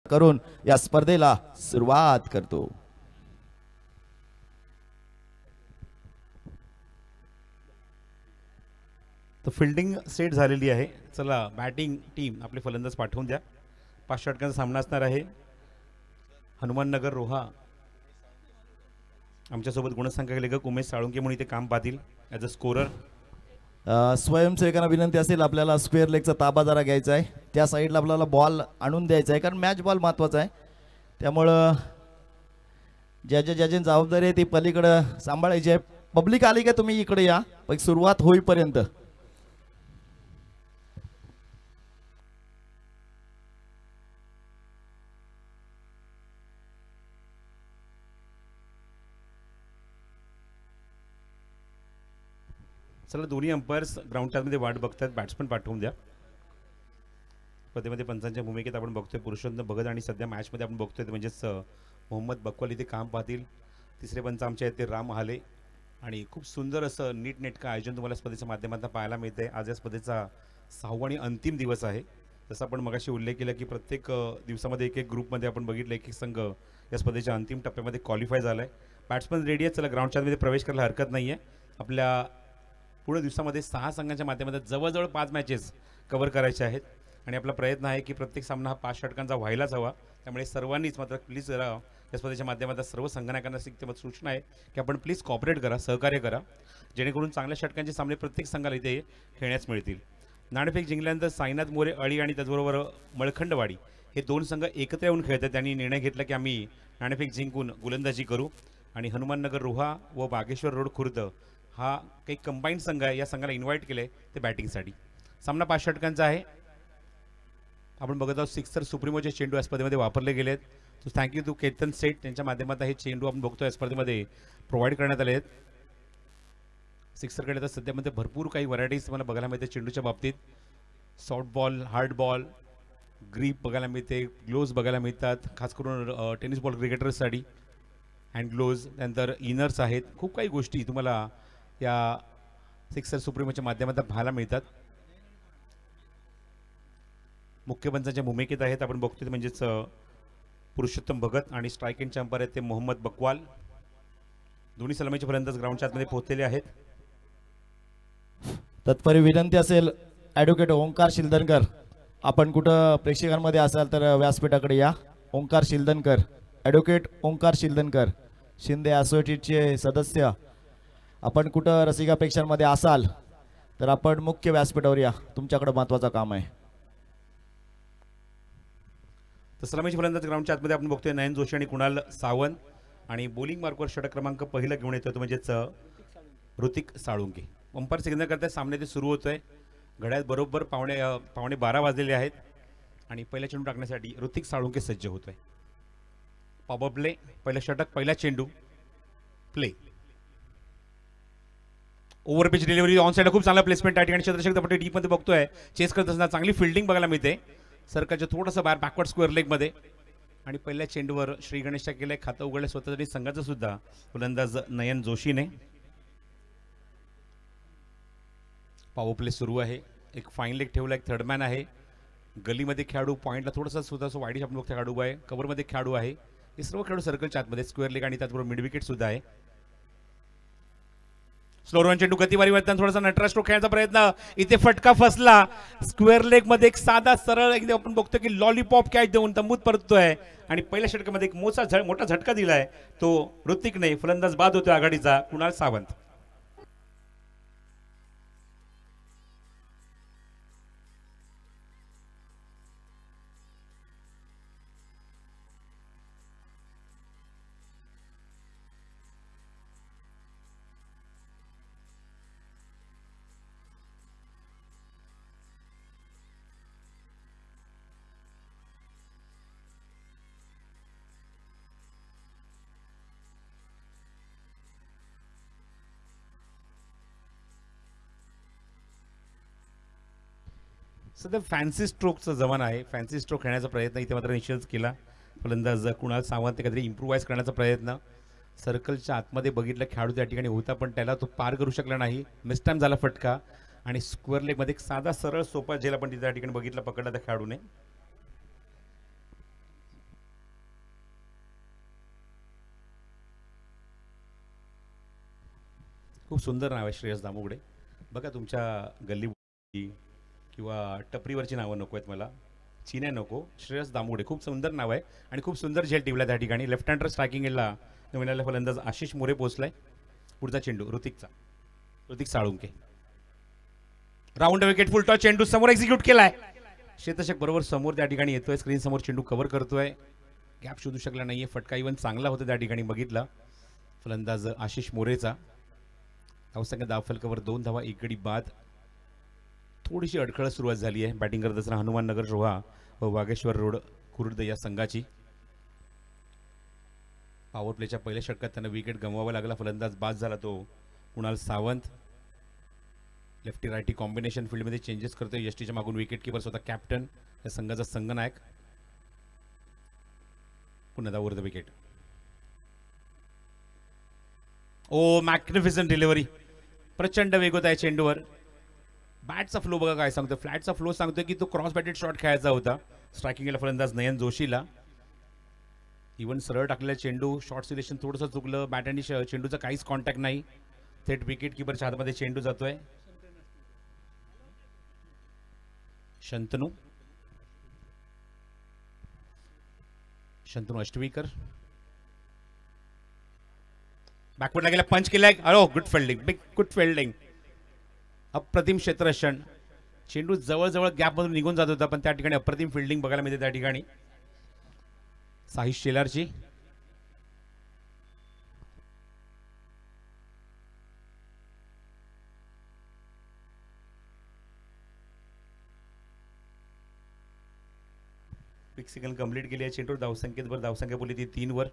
करून या स्पर्धेला सुरुवात करतो। तर फिल्डिंग सेट झालेली आहे। चला बॅटिंग टीम आपले फलंदाज पाठवून द्या। 5 षटकांचा सामना असणार आहे। हनुमाननगर रोहा आमच्यासोबत गुणसंख्या लेखक उमेश साळुंके म्हणून इथे काम पाहतील ॲज अ स्कोरर। स्वयंसेवकांना विनंती असेल आपल्याला स्क्वेअर लेगचा ताबा जरा घ्यायचा आहे, त्या साईडला आपल्याला बॉल आणून द्यायचा आहे, कारण मॅच बॉल महत्त्वाचा आहे। त्यामुळं ज्याची जबाबदारी आहे ती पलीकडं सांभाळायची आहे। पब्लिक आली का तुम्ही इकडे या, पण सुरुवात होईपर्यंत। चला दोन्ही अंपायर्स ग्राउंड टाचमध्ये वाट बघतात, बॅट्समन पाठवून द्या। स्पर्धेमध्ये पंचांच्या भूमिकेत आपण बघतोय पुरुषोत्तम भगत आणि सध्या मॅचमध्ये आपण बघतोय म्हणजेच मोहम्मद बकवाल इथे काम पाहतील। तिसरे पंच आमचे आहेत ते राम हाले आणि खूप सुंदर असं नीटनेटकं आयोजन तुम्हाला स्पर्धेच्या माध्यमातून पाहायला मिळते। आज या स्पर्धेचा 6वा आणि अंतिम दिवस आहे। जसं आपण मगाशी उल्लेख केला की प्रत्येक दिवसामध्ये एक ग्रुपमध्ये आपण बघितलं एक संघ या स्पर्धेच्या अंतिम टप्प्यामध्ये क्वालिफाय झाला आहे। बॅट्समन रेडी आहे, चला ग्राउंड टाचमध्ये प्रवेश करायला हरकत नाही आहे। आपल्या पुढे दिवसामध्ये 6 संघांच्या माध्यमातून जवळजवळ 5 मॅचेस कव्हर करायचे आहेत आणि आपला प्रयत्न आहे की प्रत्येक सामना हा 5 षटकांचा व्हायलाच हवा। त्यामुळे सर्वांनीच मात्र प्लीज जरा या स्पर्धेच्या माध्यमातून सर्व संघनायकांना सूचना आहे की आपण प्लीज कॉपरेट करा, सहकार्य करा, जेणेकरून चांगल्या षटकांचे सामने प्रत्येक संघाला इथे खेळण्यास मिळतील। नाणेफेक जिंकल्यानंतर साईनाथ मोरे अळी आणि त्याचबरोबर मळखंडवाडी हे 2 संघ एकत्र येऊन खेळतात। त्यांनी निर्णय घेतला की आम्ही नाणेफेक जिंकून गोलंदाजी करू आणि हनुमाननगर रोहा व बागेश्वर रोड खुर्द हा काही कंबाईंड संघ आहे, या संघाला इन्व्हाइट केलं आहे ते बॅटिंगसाठी। सामना 5 षटकांचा आहे। आपण बघत आहोत सिक्सर सुप्रीमोचे चेंडू या स्पर्धेमध्ये वापरले गेले आहेत। सो थँक्यू टू केतन सेठ त्यांच्या माध्यमातून हे चेंडू आपण बघतो या स्पर्धेमध्ये प्रोव्हाइड करण्यात आले आहेत। सिक्सरकडे तर सध्यामध्ये भरपूर काही व्हरायटीज तुम्हाला बघायला मिळते चेंडूच्या बाबतीत। Soft ball, hard ball, grip बघायला मिळते, ग्लोव्ज बघायला मिळतात, खास करून टेनिस बॉल क्रिकेटर्ससाठी हँड ग्लोव्ज, त्यानंतर इनर्स आहेत। खूप काही गोष्टी तुम्हाला या सिक्सर सुप्रीमोच्या माध्यमातून पाहायला मिळतात। मुख्य पंचांच्या भूमिकेत आहेत आपण बघतोय म्हणजेच पुरुषोत्तम भगत आणि स्ट्राईक एंडचे अंपायर आहेत ते मोहम्मद बकवाल। दोन्ही सलामीचे फलंदाज ग्राउंडच्या आतमध्ये पोहोचलेले आहेत। तत्परी विनंती असेल ॲडव्होकेट ओंकार शिलदनकर, आपण कुठं प्रेक्षकांमध्ये असाल तर व्यासपीठाकडे या। ओंकार शिलदनकर, ॲडव्होकेट ओंकार शिलदनकर, शिंदे असोसिएटचे सदस्य, आपण कुठं रसिका प्रेक्षकांमध्ये असाल तर आपण मुख्य व्यासपीठावर या, तुमच्याकडे महत्त्वाचं काम आहे। तर सलामीचे फलंदाज ग्राउंडच्या आतमध्ये आपण बघतोय नयन जोशी आणि कुणाल सावंत आणि बॉलिंग मार्कवर षटक क्रमांक पहिला घेऊन येतो म्हणजेच ऋतिक साळुंके। अंपायर सिग्नल करताय सामने ते सुरू होतोय। घड्याळ बरोबर पावणे 12 वाजलेले आहेत आणि पहिला चेंडू टाकण्यासाठी ऋतिक साळुंके सज्ज होतोय। पॉवर प्ले, पहिला षटक, पहिला चेंडू, play. Over pitch delivery on साइडला खूप चांगला प्लेसमेंट आहे ठिकाणी क्षेत्ररक्षक पट्टी डीप मध्ये बघतोय, चेस करत असताना चांगली फिल्डिंग बघायला मिळते। सरकारच्या थोडंसं बाहेर बॅकवर्ड स्क्वेअर लेग मध्ये आणि पहिल्या चेंडूवर श्री गणेशच्या केलंय खातं उघडलं स्वतःसाठी संघाचं सुद्धा फलंदाज नयन जोशीने। पॉवर प्ले सुरू आहे। एक फाईन लेग ठेवला, एक थर्ड मॅन आहे, गलीमध्ये खेळाडू, पॉईंटला थोडंसं सुद्धा वाईट आपण बघतो खेळाडू आहे, कव्हरमध्ये खेळाडू आहे। हे सर्व खेळाडू सर्कलच्या आतमध्ये स्क्वेअर लेग आणि त्याचबरोबर मिड विकेट सुद्धा आहे। स्लो रन चेंडू गतीवारी वरती थोडासा नटराज स्ट्रोक खेळण्याचा प्रयत्न, इथे फटका फसला। स्क्वेअर लेग मध्ये एक साधा सरळ एकदम आपण बघतो की लॉलीपॉप कॅच देऊन तंबूत परततोय आणि पहिल्या षटकामध्ये एक मोठा झटका दिलाय तो ऋतिकने। फलंदाज बाद होतोय आघाडीचा कुणाल सावंत। सध्या फॅन्सी स्ट्रोकचा जमाना आहे। फॅन्सी स्ट्रोक खेळण्याचा प्रयत्न इथे मात्र निश्चितच केला फलंदाज कुणाल सावंत, काहीतरी इम्प्रूव्हाइज करण्याचा प्रयत्न। सर्कलच्या आतमध्ये बघितलं खेळाडू त्या ठिकाणी होता पण त्याला तो पार करू शकला नाही, मिस टाइम झाला फटका आणि स्क्वेअर लेग मध्ये एक साधा सरळ सोपा झेल आपण त्या ठिकाणी बघितला पकडला त्या खेळाडूने। खूप सुंदर नाव आहे श्रेयस दामुगडे. बघा तुमच्या गल्ली किंवा टपरीवरची नावं नको आहेत मला, चिन्ह नको. श्रेयस दामुगडे खूप सुंदर नाव आहे आणि खूप सुंदर झेल टिवला त्या ठिकाणी. लेफ्ट हँडर स्ट्रायकिंगला नवीन फलंदाज आशिष मोरे पोहोचलाय. पुढचा चेंडू ऋतिक साळुंके. राऊंड विकेट फुल टॉस चेंडू समोर एक्झिक्यूट केलाय. शेतशक बरोबर समोर त्या ठिकाणी येतोय. स्क्रीन समोर चेंडू कव्हर करतोय. गॅप शोधू शकला नाहीये. फटका इव्हन चांगला होता त्या ठिकाणी बघितला फलंदाज आशिष मोरेचा. धावसंख्या धावफलकावर 2 धावा 1 गडी बाद. थोडीशी अडखळ सुरुवात झाली आहे बॅटिंग करत असताना हनुमाननगर रोहा व वागेश्वर रोड खुर्द या संघाची. पॉवर प्लेच्या पहिल्या षटकात त्यांना विकेट गमवावा लागला. फलंदाज बाद झाला तो Kunal Sawant. Lefty righty combination फील्डमध्ये चेंजेस करतोय. यष्टीच्या मागून विकेट किपर स्वतः कॅप्टन या संघाचा संघनायक. पुन्हा over the wicket. Oh magnificent delivery. प्रचंड वेग होता आहे चेंडूवर. बॅटचा फ्लो बघा काय सांगतो. फ्लॅटचा फ्लो सांगतोय की तो क्रॉस बॅटेड शॉट खेळायचा होता. स्ट्रायकिंगला फलंदाज नयन जोशीला. इव्हन सरळ टाकलेला चेंडू. शॉर्ट सिलेक्शन थोडंसं चुकलं. बॅट आणि चेंडूचा काहीच कॉन्टॅक्ट नाही. थेट विकेट किपरच्या हातामध्ये चेंडू जातोय. शंतनू अष्टवीकर बॅकवर्डला गेला. पंच केलाय. अरे good fielding. Big good fielding. अप्रतिम क्षेत्ररक्षण. चेंडू जवळजवळ गॅपमधून निघून जात होता पण त्या ठिकाणी अप्रतिम फिल्डिंग बघायला मिळते त्या ठिकाणी साहिश शेलारची. बिग सिग्नल कंप्लीट केली आहे. चेंडूवर धावसंख्येवर धावसंख्या बोलली ती 3 वर.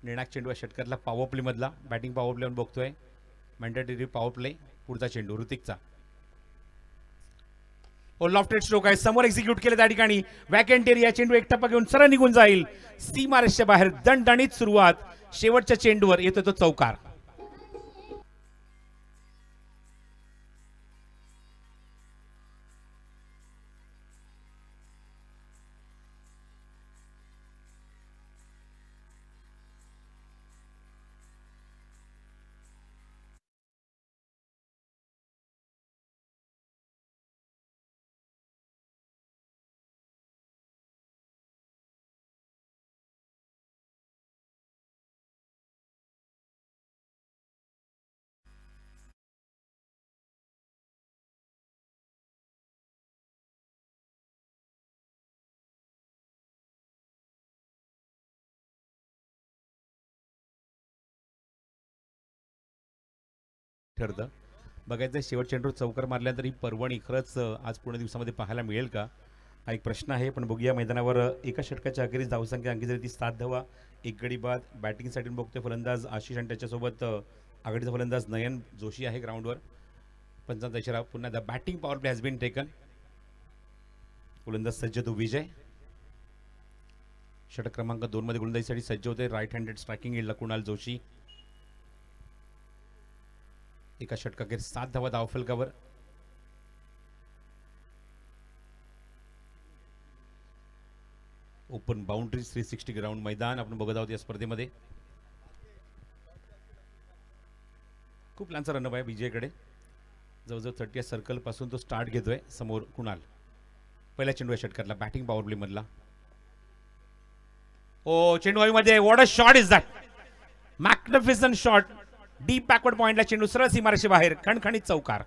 निर्णायक चेंडू आहे षटकातला पॉवर प्ले मधला. बॅटिंग पॉवर प्ले बघतोय. Mandatory power play. पुढचा चेंडू ऋतिकचा. लॉफ्टेड स्ट्रोक आहे. समोर एक्झिक्यूट केले त्या ठिकाणी. Vacant area. चेंडू एक टप्पा घेऊन सरळ निघून जाईल. सीमारेषेच्या बाहेर दणदणीत सुरुवात. शेवटच्या चेंडूवर येतो तो चौकार. ठरतं बघायचं. शेवट चेंडूवर चौकार मारल्यानंतर ही पर्वणी खरंच आज पूर्ण दिवसामध्ये पाहायला मिळेल का हा एक प्रश्न आहे. पण बघूया मैदानावर एका षटकाच्या अखेरीस धावसंख्या अंकी झाली ती 7 धावा 1 गडी बाद. बॅटिंगसाठी बघतोय फलंदाज आशिष आणि त्याच्यासोबत आघाडीचा फलंदाज नयन जोशी आहे ग्राउंडवर. पंचांचा इशारा. पुन्हा the batting power play has been taken. गोलंदाज सज्ज तो विजय. षटक क्रमांक 2 मध्ये गोलंदाजीसाठी सज्ज होते. राईट हँडेड स्ट्रायकिंग एंडला कुणाल जोशी. एका षटकाखेर 7 धावा धावफलकावर. ओपन बाउंड्री 360 ग्राउंड मैदान आपण बघत आहोत या स्पर्धेमध्ये. खूप लांबचा रनअप आहे विजयकडे. जवळजवळ 30 सर्कल पासून तो स्टार्ट घेतोय. समोर कुणाल. पहिला चेंडू आहे षटकातला बॅटिंग पॉवर प्ले मधला. ओ चेंडू हवेमध्ये. What a shot is that. Magnificent shot. Deep backward पॉइंटला चेंडू सरळ सीमारेषे बाहेर. खणखणीत चौकार.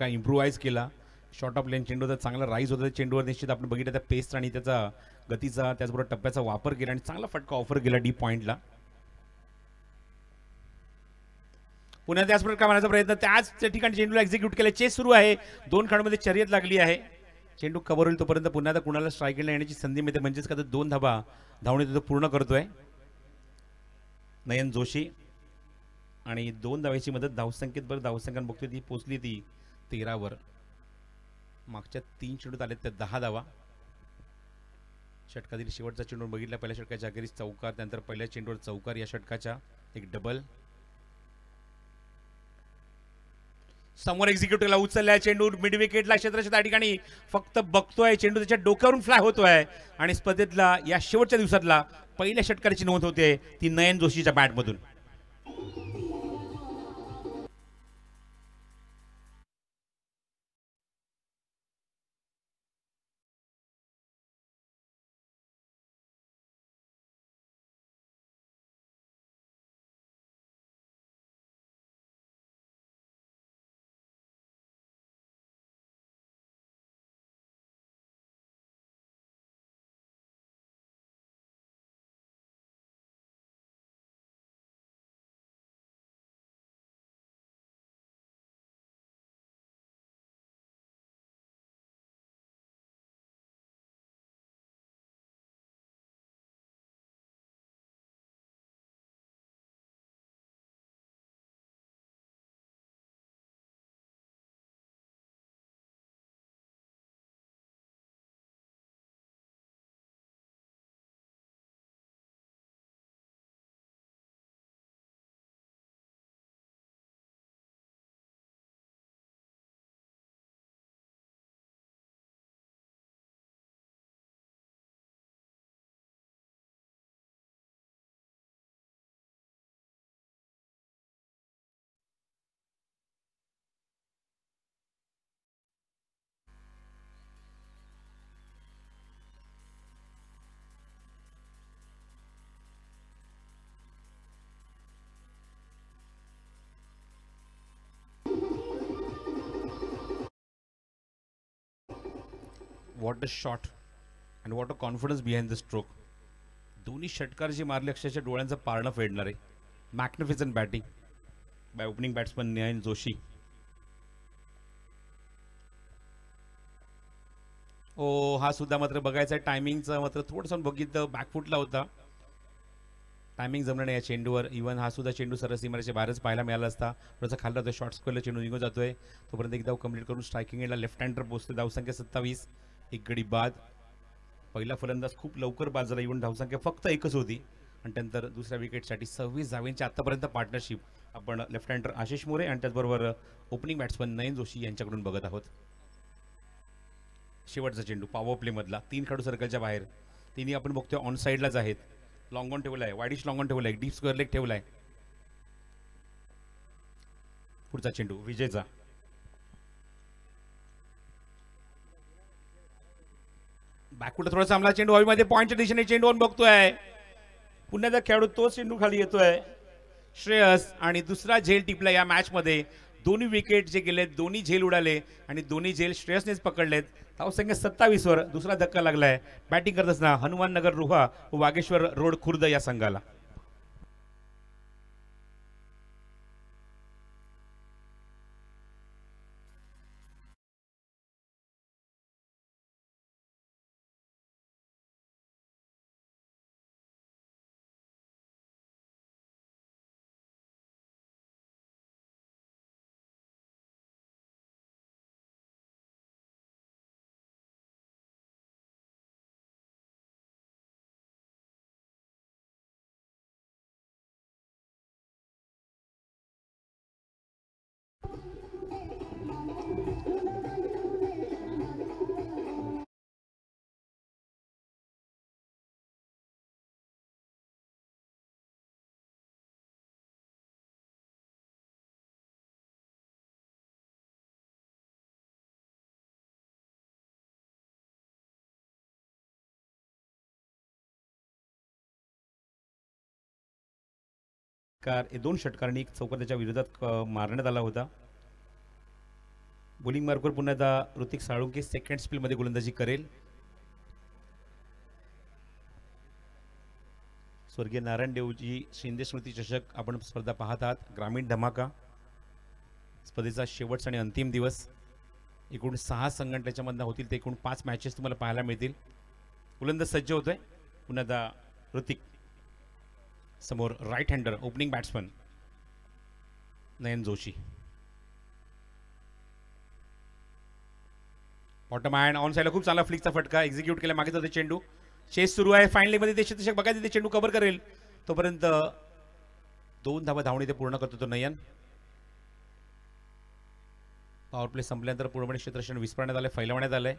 काय इम्प्रूव्हाइज केला. शॉर्ट ऑफ लेन चेंडू तर चांगला राईज होता. चेंडूवर निश्चित आपण बघितलं त्या पेस आणि त्याचा गतीचा त्याचबरोबर टप्प्याचा वापर केला आणि चांगला फटका ऑफर केला डीप पॉइंटला. पुन्हा त्याच प्रकारचा प्रयत्न त्याच ठिकाणी चेंडूला एक्झिक्यूट केला. चेस सुरू आहे. 2 खेळामध्ये शर्यत लागली आहे. चेंडू कव्हर होईल तोपर्यंत पुन्हा आता कुणाला स्ट्राईकला येण्याची संधी मिळते. म्हणजेच का 2 धावा धावणे तो पूर्ण करतोय नयन जोशी. आणि 2 धावांची मदत धावसंख्येत बरं धावसंख्या बघतोय ती पोचली ती 13 मागच्या 3 चेंडूत आले तर 10 धावा. षटकातील शेवटचा चेंडू बघितला, पहिल्या षटकाच्या अखेरीस चौकार, त्यानंतर पहिल्या चेंडूवर चौकार, या षटकाच्या एक डबल. समोर एक्झिक्युटिव्हला उचललाय चेंडू मिड विकेटला, क्षेत्राच्या त्या ठिकाणी फक्त बघतोय, चेंडू त्याच्या डोक्यावरून फ्लाय होतोय आणि स्पर्धेतला या शेवटच्या दिवसातला पहिल्या षटकाची नोंद होते ती नयन जोशीच्या बॅटमधून. What a shot and what a confidence behind the stroke. दोन्ही षटकार जे मारले अक्षरशः डोळ्यांचं पारणं फेडणार आहे. Magnificent batting by opening batsman Nayan Joshi. ओ हा सुद्धा मात्र बघायचा टायमिंगचं मात्र थोडंसं बघितलं, बॅकफुटला होता, टायमिंग जमलं नाही या चेंडूवर. इव्हन हा सुद्धा चेंडू सरस सीमारेच्या बाहेरच पाहायला मिळाला असता. थोडासा खाल्ला होता, शॉर्ट स्क्वेअरला चेंडू निघून जातोय. तोपर्यंत एक धाव कंप्लीट करून स्ट्रायकिंग एंडला लेफ्ट हँडर पोहोचते. धावसंख्या 27, एक गडी बाद. पहिला फलंदाज खूप लवकर बाद झाला, इव्हन धावसंख्या फक्त एकच होती आणि त्यानंतर दुसऱ्या विकेटसाठी 26 धावेंची आतापर्यंत पार्टनरशिप आपण लेफ्ट हँडर आशिष मोरे आणि त्याचबरोबर ओपनिंग बॅट्समन नयन जोशी यांच्याकडून बघत आहोत. शेवटचा चेंडू पॉवर प्लेमधला, 3 खेळाडू सर्कलच्या बाहेर, तिन्ही आपण बघतोय ऑन साईडलाच आहेत. लॉंग ऑन ठेवलाय, वाईडिश लॉंग ऑन ठेवलाय, डीप स्क्वेअर लेग ठेवलाय. पुढचा चेंडू विजयचा, बॅकफुट थोडासा आमला चेंडू हवेमध्ये पॉईंटच्या दिशेने चेंडू बघतोय. पुन्हा एकदा खेळाडू तो चेंडू खाली येतोय श्रेयस आणि दुसरा झेल टिपला या मॅच मध्ये. दोन्ही विकेट जे गेलेत दोन्ही झेल उडाले आणि दोन्ही झेल श्रेयसनेच पकडलेत. धावसंख्या 27 वर दुसरा धक्का लागलाय बॅटिंग करत असताना हनुमान नगर रोहा व वागेश्वर रोड खुर्द या संघाला. दोन षटकारांनी एक चौकार त्याच्या विरोधात मारण्यात आला होता. बॉलिंग मार्कवर पुन्हा एकदा ऋतिक साळुंके सेकंड स्पेल मध्ये गोलंदाजी करेल. स्वर्गीय नारायण देवजी शिंदे स्मृती चषक आपण स्पर्धा पाहत आहात. ग्रामीण धमाका स्पर्धेचा शेवटचा आणि अंतिम दिवस. एकूण 6 संघ त्याच्यामधनं होतील, ते एकूण 5 मॅचेस तुम्हाला पाहायला मिळतील. गोलंदाज सज्ज होतोय. पुन्हा एकदा ऋतिक समोर right hander opening batsman Nayan Joshi. Bottom hand on साईडला खूप चांगला फ्लिकचा फटका एक्झिक्यूट केला. मागे जाते चेंडू. चेस सुरू आहे. फाईन लेगमध्ये देशचषक बघा तिथे चेंडू कव्हर करेल तोपर्यंत 2 धावा धावणी ते पूर्ण करतो तो नयन. पॉवर प्ले संपल्यानंतर पूर्णपणे क्षेत्ररक्षण विस्फारण्यात आलं, फैलवण्यात आलंय.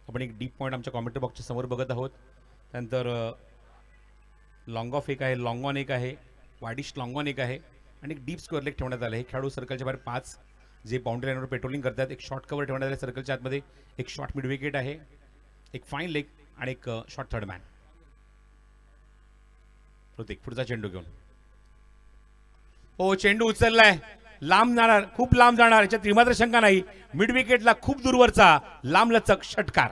आपण एक डीप पॉईंट आमच्या कॉमेंट्री बॉक्सच्या समोर बघत आहोत. त्यानंतर लॉंग ऑफ एक आहे, लॉंग ऑन एक आहे, वाडिश लॉंग ऑन एक आहे आणि एक डीप स्क्वेअर लेग ठेवण्यात आलं. हे खेळाडू सर्कलच्या बाहेर 5 जे बाउंड्री लाईनवर पेट्रोलिंग करतात. एक शॉर्ट कव्हर ठेवण्यात आले सर्कलच्या आतमध्ये. एक शॉर्ट मिड विकेट आहे, एक फाईन लेग आणि एक शॉर्ट थर्ड मॅन. ऋतिक पुढचा चेंडू घेऊन. हो, चेंडू उचललाय, लांब जाणार, खूप लांब जाणार, याच्यात त्रिमात्र शंका नाही. मिड विकेटला खूप दूरवरचा लांब लचक षटकार.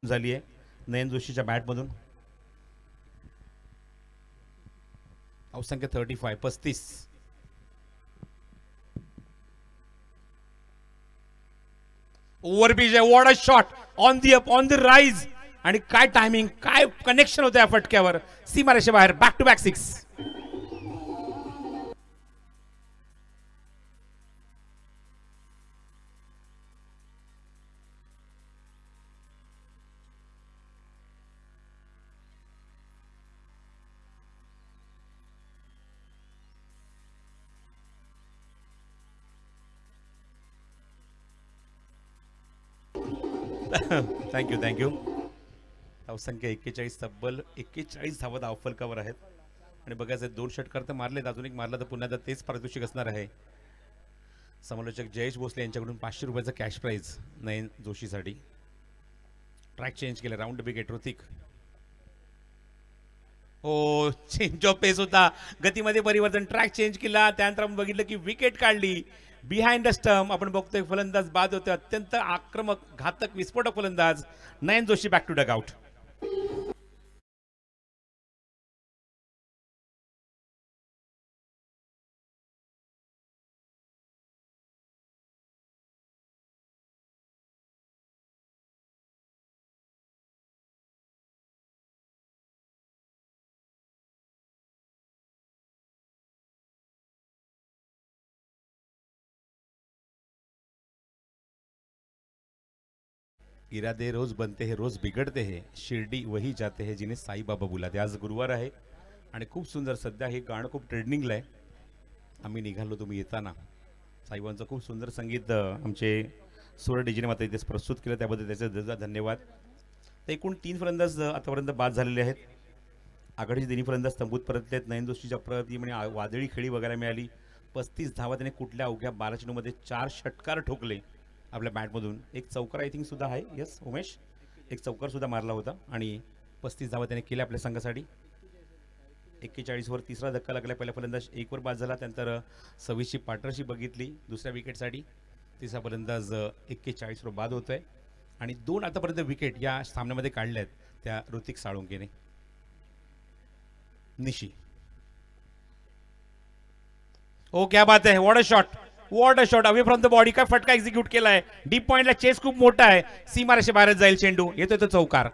झाली आहे नयन जोशीच्या बॅटमधून. धावसंख्या 35. ओव्हर पिच आहे. What a shot on the up, on the rise. आणि काय टायमिंग, काय कनेक्शन होतं या फटक्यावर. सीमारेषे बाहेर. Back to back 6. थँक्यू. धावसंख्या 41, तब्बल 41 धावा धावफलकावर आहेत. आणि बघायचं 2 षटकार तर मारलेत, अजून एक मारला तर पुन्हा तेच पारितोषिक असणार आहे. समालोचक जयेश भोसले यांच्याकडून 500 रुपयाचा कॅश प्राईज नयन जोशीसाठी. ट्रॅक चेंज केला, राऊंड विकेट. ऋतिक. हो, चेंज ऑफ पेस होता, गतीमध्ये परिवर्तन, ट्रॅक चेंज केला. त्यानंतर आपण बघितलं की विकेट काढली बिहाइंड द स्टंप. आपण बघतोय फलंदाज बाद होते, अत्यंत आक्रमक, घातक, विस्फोटक फलंदाज Nayan Joshi. Back to dugout. इरादे रोज बनते हैं, रोज बिगड़ते हैं, शिर्डी वही जाते हैं जिन्हें साई बाबा बुलाते. आज गुरुवार आहे आणि खूप सुंदर, सध्या हे गाणं खूप ट्रेंडिंगला आहे. आम्ही निघालो तुम्ही येताना. साईबाबांचं खूप सुंदर संगीत आमचे सूर डीजेने मात्र इथे प्रस्तुत केलं, त्याबद्दल त्याचे धन्यवाद. तर एकूण 3 फलंदाज आतापर्यंत बाद झालेले आहेत. आघाडीचे 3 फलंदाज तंबूत परतले आहेत. नयन जोशीच्या अप्रतिम आणि वादळी खेळी बघायला मिळाली. 35 धावा त्याने कुठल्या अवघ्या 12 चेंडूमध्ये 4 षटकार ठोकले आपल्या बॅटमधून. एक चौकार आय थिंक सुद्धा आहे. यस उमेश, एक चौकार सुद्धा मारला होता आणि 35 धावा त्याने केल्या आपल्या संघासाठी. 41 वर तिसरा धक्का लागला. पहिला फलंदाज 1 वर बाद झाला. त्यानंतर 26ची पार्टनरशिप बघितली दुसऱ्या विकेटसाठी. तिसरा फलंदाज 41 वर बाद होतोय आणि 2 आतापर्यंत विकेट या सामन्यामध्ये काढल्या आहेत त्या ऋतिक साळुंकेने. निशी. ओ क्या बात है, what a shot away from the body. काय फटका एक्झिक्यूट केलाय. डीप पॉइंटला चेस खूप मोठा आहे. सीमारेषे बाहेर जाईल चेंडू. येतोय तो चौकार.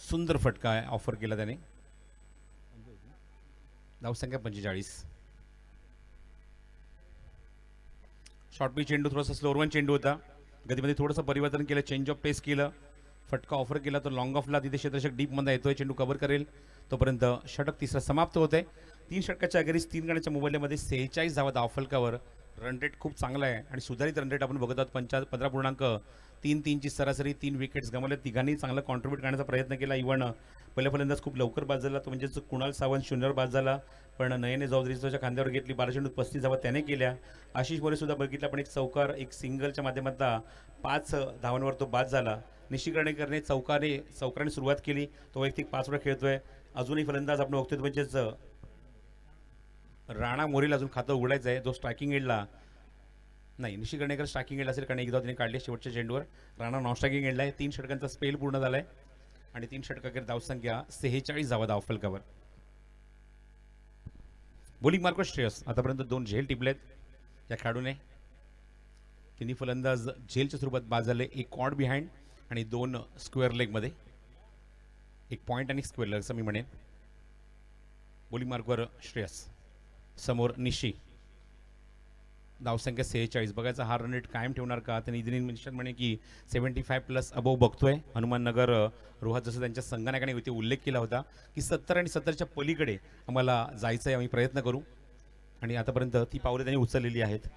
सुंदर फटका आहे ऑफर केला त्याने. धावसंख्या 45. शॉर्ट पिच चेंडू, थोडासा स्लोअर वन चेंडू होता. गतीमध्ये थोडंसं परिवर्तन केलं, चेंज ऑफ पेस केलं, फटका ऑफर केला. तो लॉंग ऑफला तिथे क्षेत्ररक्षक डीपमध्ये येतोय, चेंडू कव्हर करेल तोपर्यंत षटक तिसरा समाप्त होतंय. 3 षटकाच्या अखेरीस 3 गण्याच्या मोबाईलमध्ये 46 धावा धावफलकावर. रन रेट खूप चांगला आहे आणि सुधारित रन रेट आपण बघत आहोत. 15.3 3-3ची सरासरी, 3 विकेट्स गमावल्या. तिघांनी चांगला कॉन्ट्रीब्यूट करण्याचा प्रयत्न केला. इव्हन पहिल्या फलंदाज खूप लवकर बाद झाला, तो म्हणजेच कुणाल सावंत 0वर बाद झाला, पण नयने चौधरीच्या खांद्यावर घेतली. 12 चेंडूत 35 धावा त्याने केल्या. आशिष मोरे सुद्धा बघितला, पण एक चौकार एक सिंगलच्या माध्यमातून 5 धावांवर तो बाद झाला. निशी कर्णेकरने चौकाराने सुरुवात केली, तो वैयक्तिक 5 वेळा खेळतोय. अजूनही फलंदाज आपण बघतोय म्हणजेच राणा मोरेला अजून खातं उघडायचं आहे, जो स्ट्रायकिंग एंडला नाही. निशी कर्णेकर स्ट्रायकिंग एंडला असेल, कारण एकदा तिने काढले शेवटच्या चेंडूवर. राणा नॉन स्ट्रायकिंग एंडला आहे. 3 षटकांचा स्पेल पूर्ण झालाय आणि 3 षटकाखेर धावसंख्या 46 धावा धावफलकावर. बॉलिंग मार्कवर श्रेयस आतापर्यंत 2 झेल टिपलेत या खेळाडूने. तिन्ही फलंदाज झेलच्या स्वरूपात बाद झाले, एक कॉड बिहाइंड आणि 2 स्क्वेअर लेगमध्ये. एक पॉइंट आणि स्क्वेअर लेग असं मी म्हणेन. बॉलिंग मार्कवर श्रेयस, समोर निशी. धावसंख्या 46. बघायचा हा रन रेट कायम ठेवणार का. त्यांनी इदिन निशात म्हणे की 75+ अबोव बघतोय. हनुमाननगर रोहात जसं त्यांच्या संघनायकाने इथे उल्लेख केला होता की 70 आणि 70च्या पलीकडे आम्हाला जायचं आहे, आम्ही प्रयत्न करू, आणि आतापर्यंत ती पावले त्यांनी उचललेली आहेत.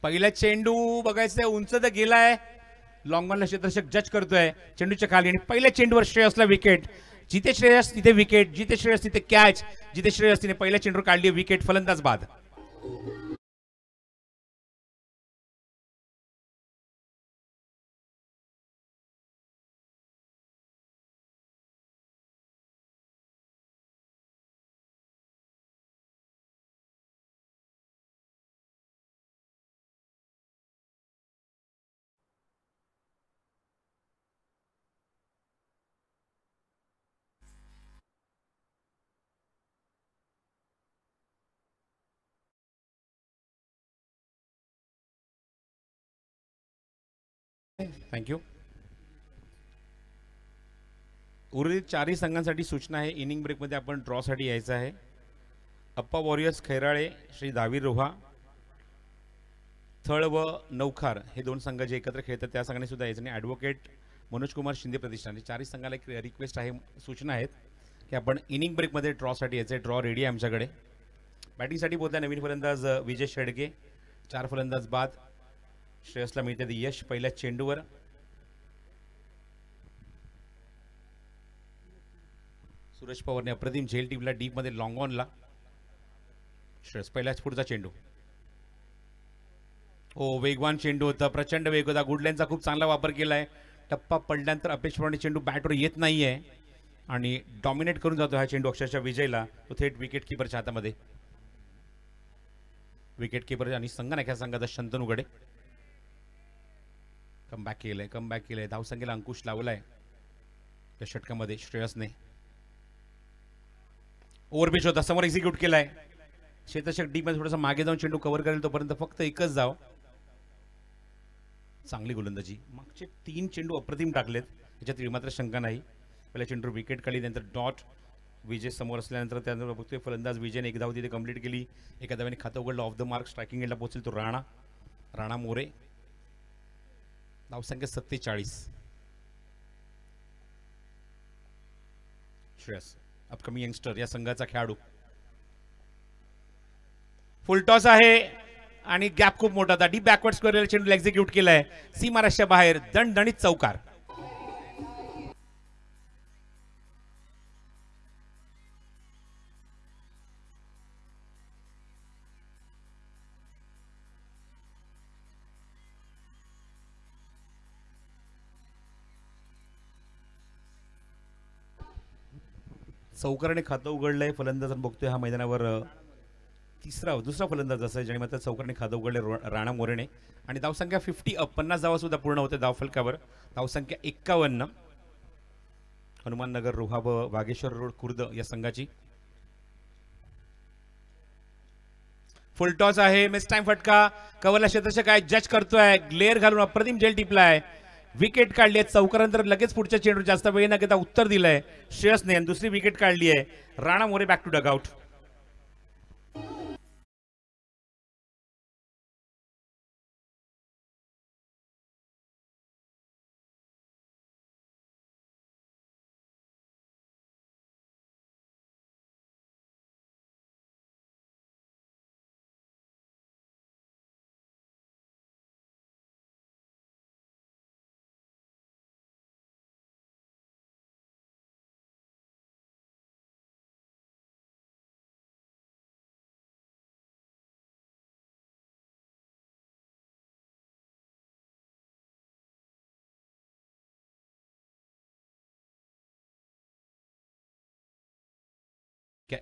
पहिला चेंडू बघायचंय, उंच तर गेलाय. लॉंगॉनला क्षेत्ररक्षक जज करतोय चेंडूच्या खाली, आणि पहिल्या चेंडूवर श्रेयसला विकेट. जिथे श्रेयस तिथे विकेट, जिथे श्रेयस तिथे कॅच. जिथे श्रेयस तिने पहिल्या चेंडूवर काढली विकेट, फलंदाज बाद. थँक्यू. उर्वरित 4ही संघांसाठी सूचना आहे, इनिंग ब्रेकमध्ये आपण ड्रॉसाठी यायचं आहे. अप्पा वॉरियर्स खैराळे, श्री दावीर रोहा, थळ व नौखार हे 2 संघ जे एकत्र खेळतात त्या संघाने सुद्धा यायचं. आणि ॲडव्होकेट मनोज कुमार शिंदे प्रतिष्ठान, 4ही संघाला एक रिक्वेस्ट आहे, सूचना आहेत की आपण इनिंग ब्रेकमध्ये ड्रॉसाठी यायचं आहे. ड्रॉ रेडी आहे आमच्याकडे. बॅटिंगसाठी बोलता नवीन फलंदाज विजय शेडगे, 4 फलंदाज बाद. श्रेयसला मिळते यश पहिल्या चेंडूवर. सुरेश पवारने अप्रतिम झेल टीमला डीपमध्ये लॉंग ऑनला. श्रेयस पहिल्याच पुढचा चेंडू. हो, वेगवान चेंडू होता, प्रचंड वेग होता. गुडलॅनचा खूप चांगला वापर केलाय. टप्पा पडल्यानंतर अपेक्षेप्रमाणे चेंडू बॅटवर येत नाहीये आणि डॉमिनेट करून जातो हा चेंडू अक्षरशः विजयला. तो थेट विकेट किपरच्या हातामध्ये. विकेट किपर आणि संघनायक संघाचा शंतनू गडे. कमबॅक केलंय. धावसंख्येला अंकुश लावलाय त्या षटकामध्ये श्रेयसने. ओव्हरपिच होता, समोर एक्झिक्यूट केलाय. क्षेत्ररक्षक डीपमध्ये थोडासा मागे जाऊन चेंडू कव्हर करेल तोपर्यंत फक्त एकच धाव. चांगली गोलंदाजी. मागचे 3 चेंडू अप्रतिम टाकलेत, याच्यात मात्र शंका नाही. पहिल्या चेंडूवर विकेट काढली, नंतर डॉट. विजय समोर असल्यानंतर त्यानंतर बघतोय फलंदाज विजयने 1 धाव तिथे कंप्लीट केली. एका धाव्याने खातं उघडलं. ऑफ द मार्क स्ट्रायकिंग एंडला पोहोचेल तो राणा मोरे. धावसंख्या 47. श्रेयस अपकमिंग यंगस्टर या संघाचा खेळाडू. फुलटॉस आहे आणि गॅप खूप मोठा होता. डीप बॅकवर्ड स्क्वेअर चेंडू एक्झिक्यूट केलाय सीमाराष्ट्राच्या बाहेर. दणदणीत चौकार. चौकाराने खातं उघडलंय. फलंदाज बघतोय हा मैदानावर दुसरा फलंदाज असा ज्याने मात्र चौकाराने खातं उघडले राणा मोरेने. आणि धावसंख्या 50 अप, 50 धावा सुद्धा पूर्ण होते धावफलकावर. धावसंख्या 51. हनुमाननगर रोहा व वागेश्वर रोड खुर्द या संघाची. फुलटॉस आहे. मिस टाइम फटका. कवरला क्षेत्ररक्षक काय जज करतोय. ग्लेअर घालून अप्रतिम झेल टिपलाय. विकेट काढली आहे. चौकारानंतर लगेच पुढच्या चेंडू जास्त वेळ न घेता उत्तर दिलंय श्रेयसने. दुसरी विकेट काढली आहे. Rana More back to dugout.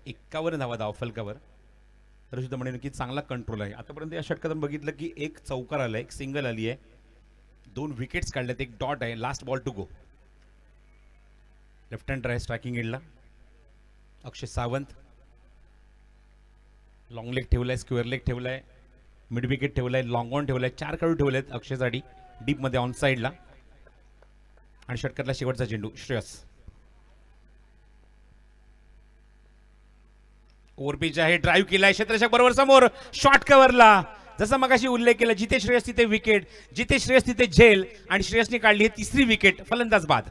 51 धावा धावफलकावर. तरी सुद्धा म्हणेन की चांगला कंट्रोल आहे. आतापर्यंत या षटकात बघितलं की एक चौकार आला, एक सिंगल आली आहे, 2 विकेट्स काढल्यात, एक डॉट आहे. Last ball to go. Left hand dry striking एंडला अक्षय सावंत. लॉंग लेग ठेवलाय, स्क्वेअर लेग ठेवलाय, मिड विकेट ठेवलाय, लॉंग ऑन ठेवलाय, 4 खेळाडू ठेवलेत अक्षयसाठी डीपमध्ये ऑन साईडला. आणि षटकातला शेवटचा चेंडू श्रेयस. ओव्हरपिच आहे, ड्राईव्ह केलाय, क्षेत्ररक्षक बरोबर समोर, शॉर्ट कव्हरला. जसं मगाशी उल्लेख केला, जिथे श्रेयस तिथे विकेट, जिथे श्रेयस तिथे झेल, आणि श्रेयसने काढली ही 3री विकेट. फलंदाज बाद.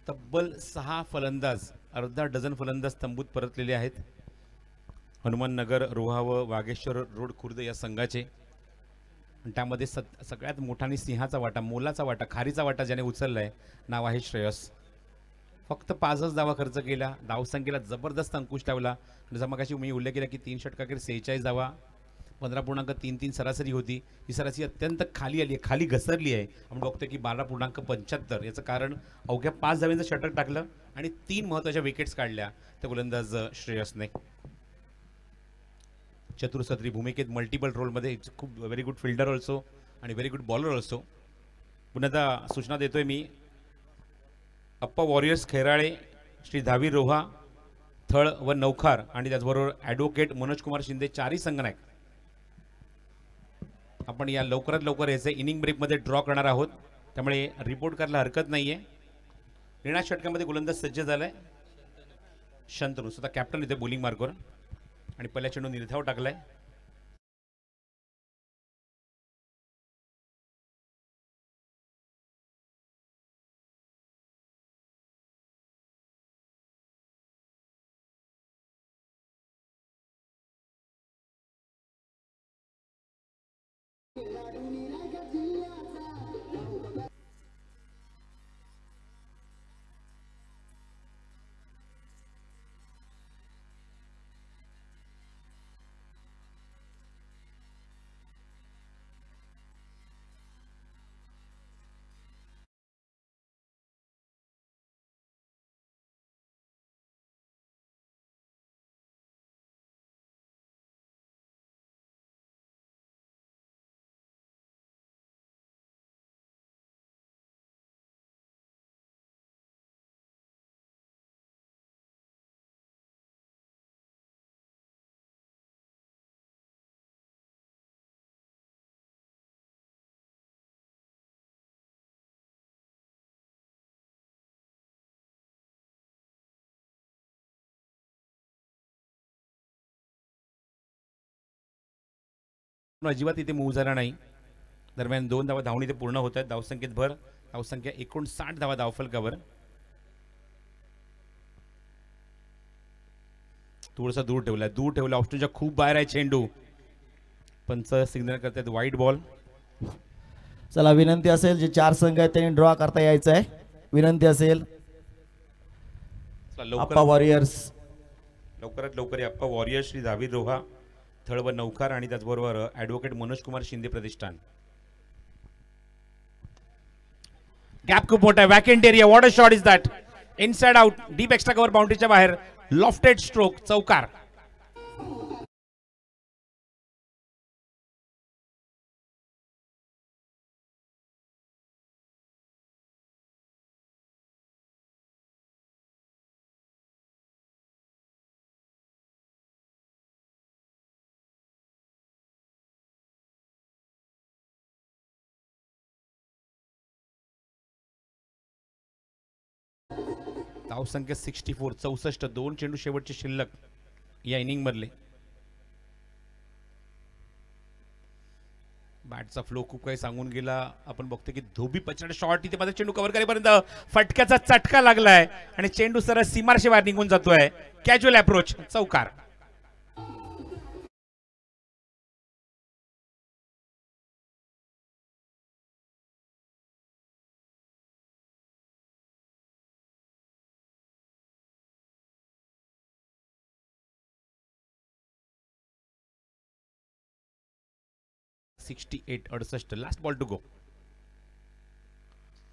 तब्बल 6 फलंदाज, अर्धा डझन फलंदाज तंबूत परतलेले आहेत. हनुमाननगर, रोहावं, वागेश्वर रोड, खुर्द या संघाचे. त्यामध्ये सगळ्यात मोठा आणि सिंहाचा वाटा, मोलाचा वाटा, खारीचा वाटा ज्याने उचललाय नाव आहे श्रेयस. फक्त 5च धावा खर्च केला, धावसंख्येला जबरदस्त अंकुश लावला. जसं मगाशी मी उल्लेख केला की 3 षटकाखेर 46 धावा, 15.33 सरासरी होती. ही सरासरी अत्यंत खाली आली आहे, खाली घसरली आहे. आपण बघतोय की 12.75. याचं कारण अवघ्या 5 धाव्यांचं षटक टाकलं आणि 3 महत्त्वाच्या विकेट्स काढल्या त्या गोलंदाज श्रेयसने. चतुर्सत्री भूमिकेत, मल्टिपल रोलमध्ये, खूप व्हेरी गुड फिल्डर ऑल्सो आणि व्हेरी गुड बॉलर ऑल्सो. पुन्हा सूचना देतोय मी, अप्पा वॉरियर्स खैराळे, श्री धावी रोहा, थळ व नौखार आणि त्याचबरोबर ॲडव्होकेट मनोज कुमार शिंदे 4ही संघनायक. आपण या लवकरात लवकर याचे इनिंग ब्रेकमध्ये ड्रॉ करणार आहोत, त्यामुळे रिपोर्ट करायला हरकत नाहीये. निर्णायक षटकामध्ये गोलंदाज सज्ज झालाय. शंतनू स्वतः कॅप्टन इथे बॉलिंग मार्कवर आणि पहिल्या चेंडू निर्धाव टाकलाय. अजिबात इथे मूव्ह झाला नाही. दरम्यान 2 धावा धावून इथे पूर्ण होत आहेत. धावसंख्येत भर, धावसंख्या 59 धावा धावफलकावर. थोडासा दूर ठेवला, ऑप्शनच्या खूप बाहेर आहे चेंडू. पंच सिग्नल करतात वाईट बॉल. चला, विनंती असेल जे 4 संघ आहेत त्यांनी ड्रॉ करता यायचं आहे. विनंती असेल. अप्पा वॉरियर्स, लवकरात लवकर अप्पा वॉरियर्स, श्री धावी रोहा, थळ व नौखार आणि त्याचबरोबर ॲडव्होकेट मनोज कुमार शिंदे प्रतिष्ठान. गॅप खूप मोठा आहे, vacant area. What a shot is that, inside out, deep extra cover बाउंड्रीच्या बाहेर, लॉफ्टेड स्ट्रोक, चौकार. धावसंख्या 64, 64, 2 चेंडू शेवटचे शिल्लक या इनिंग मधले. बॅटचा फ्लो खूप काही सांगून गेला. आपण बघतो की धोबी पछाड शॉट इथे माझा चेंडू कव्हर करेपर्यंत फटक्याचा चटका लागलाय आणि चेंडू सरळ सीमारेषे बाहेर निघून जातोय. कॅज्युअल अप्रोच, चौकार. Last ball to go.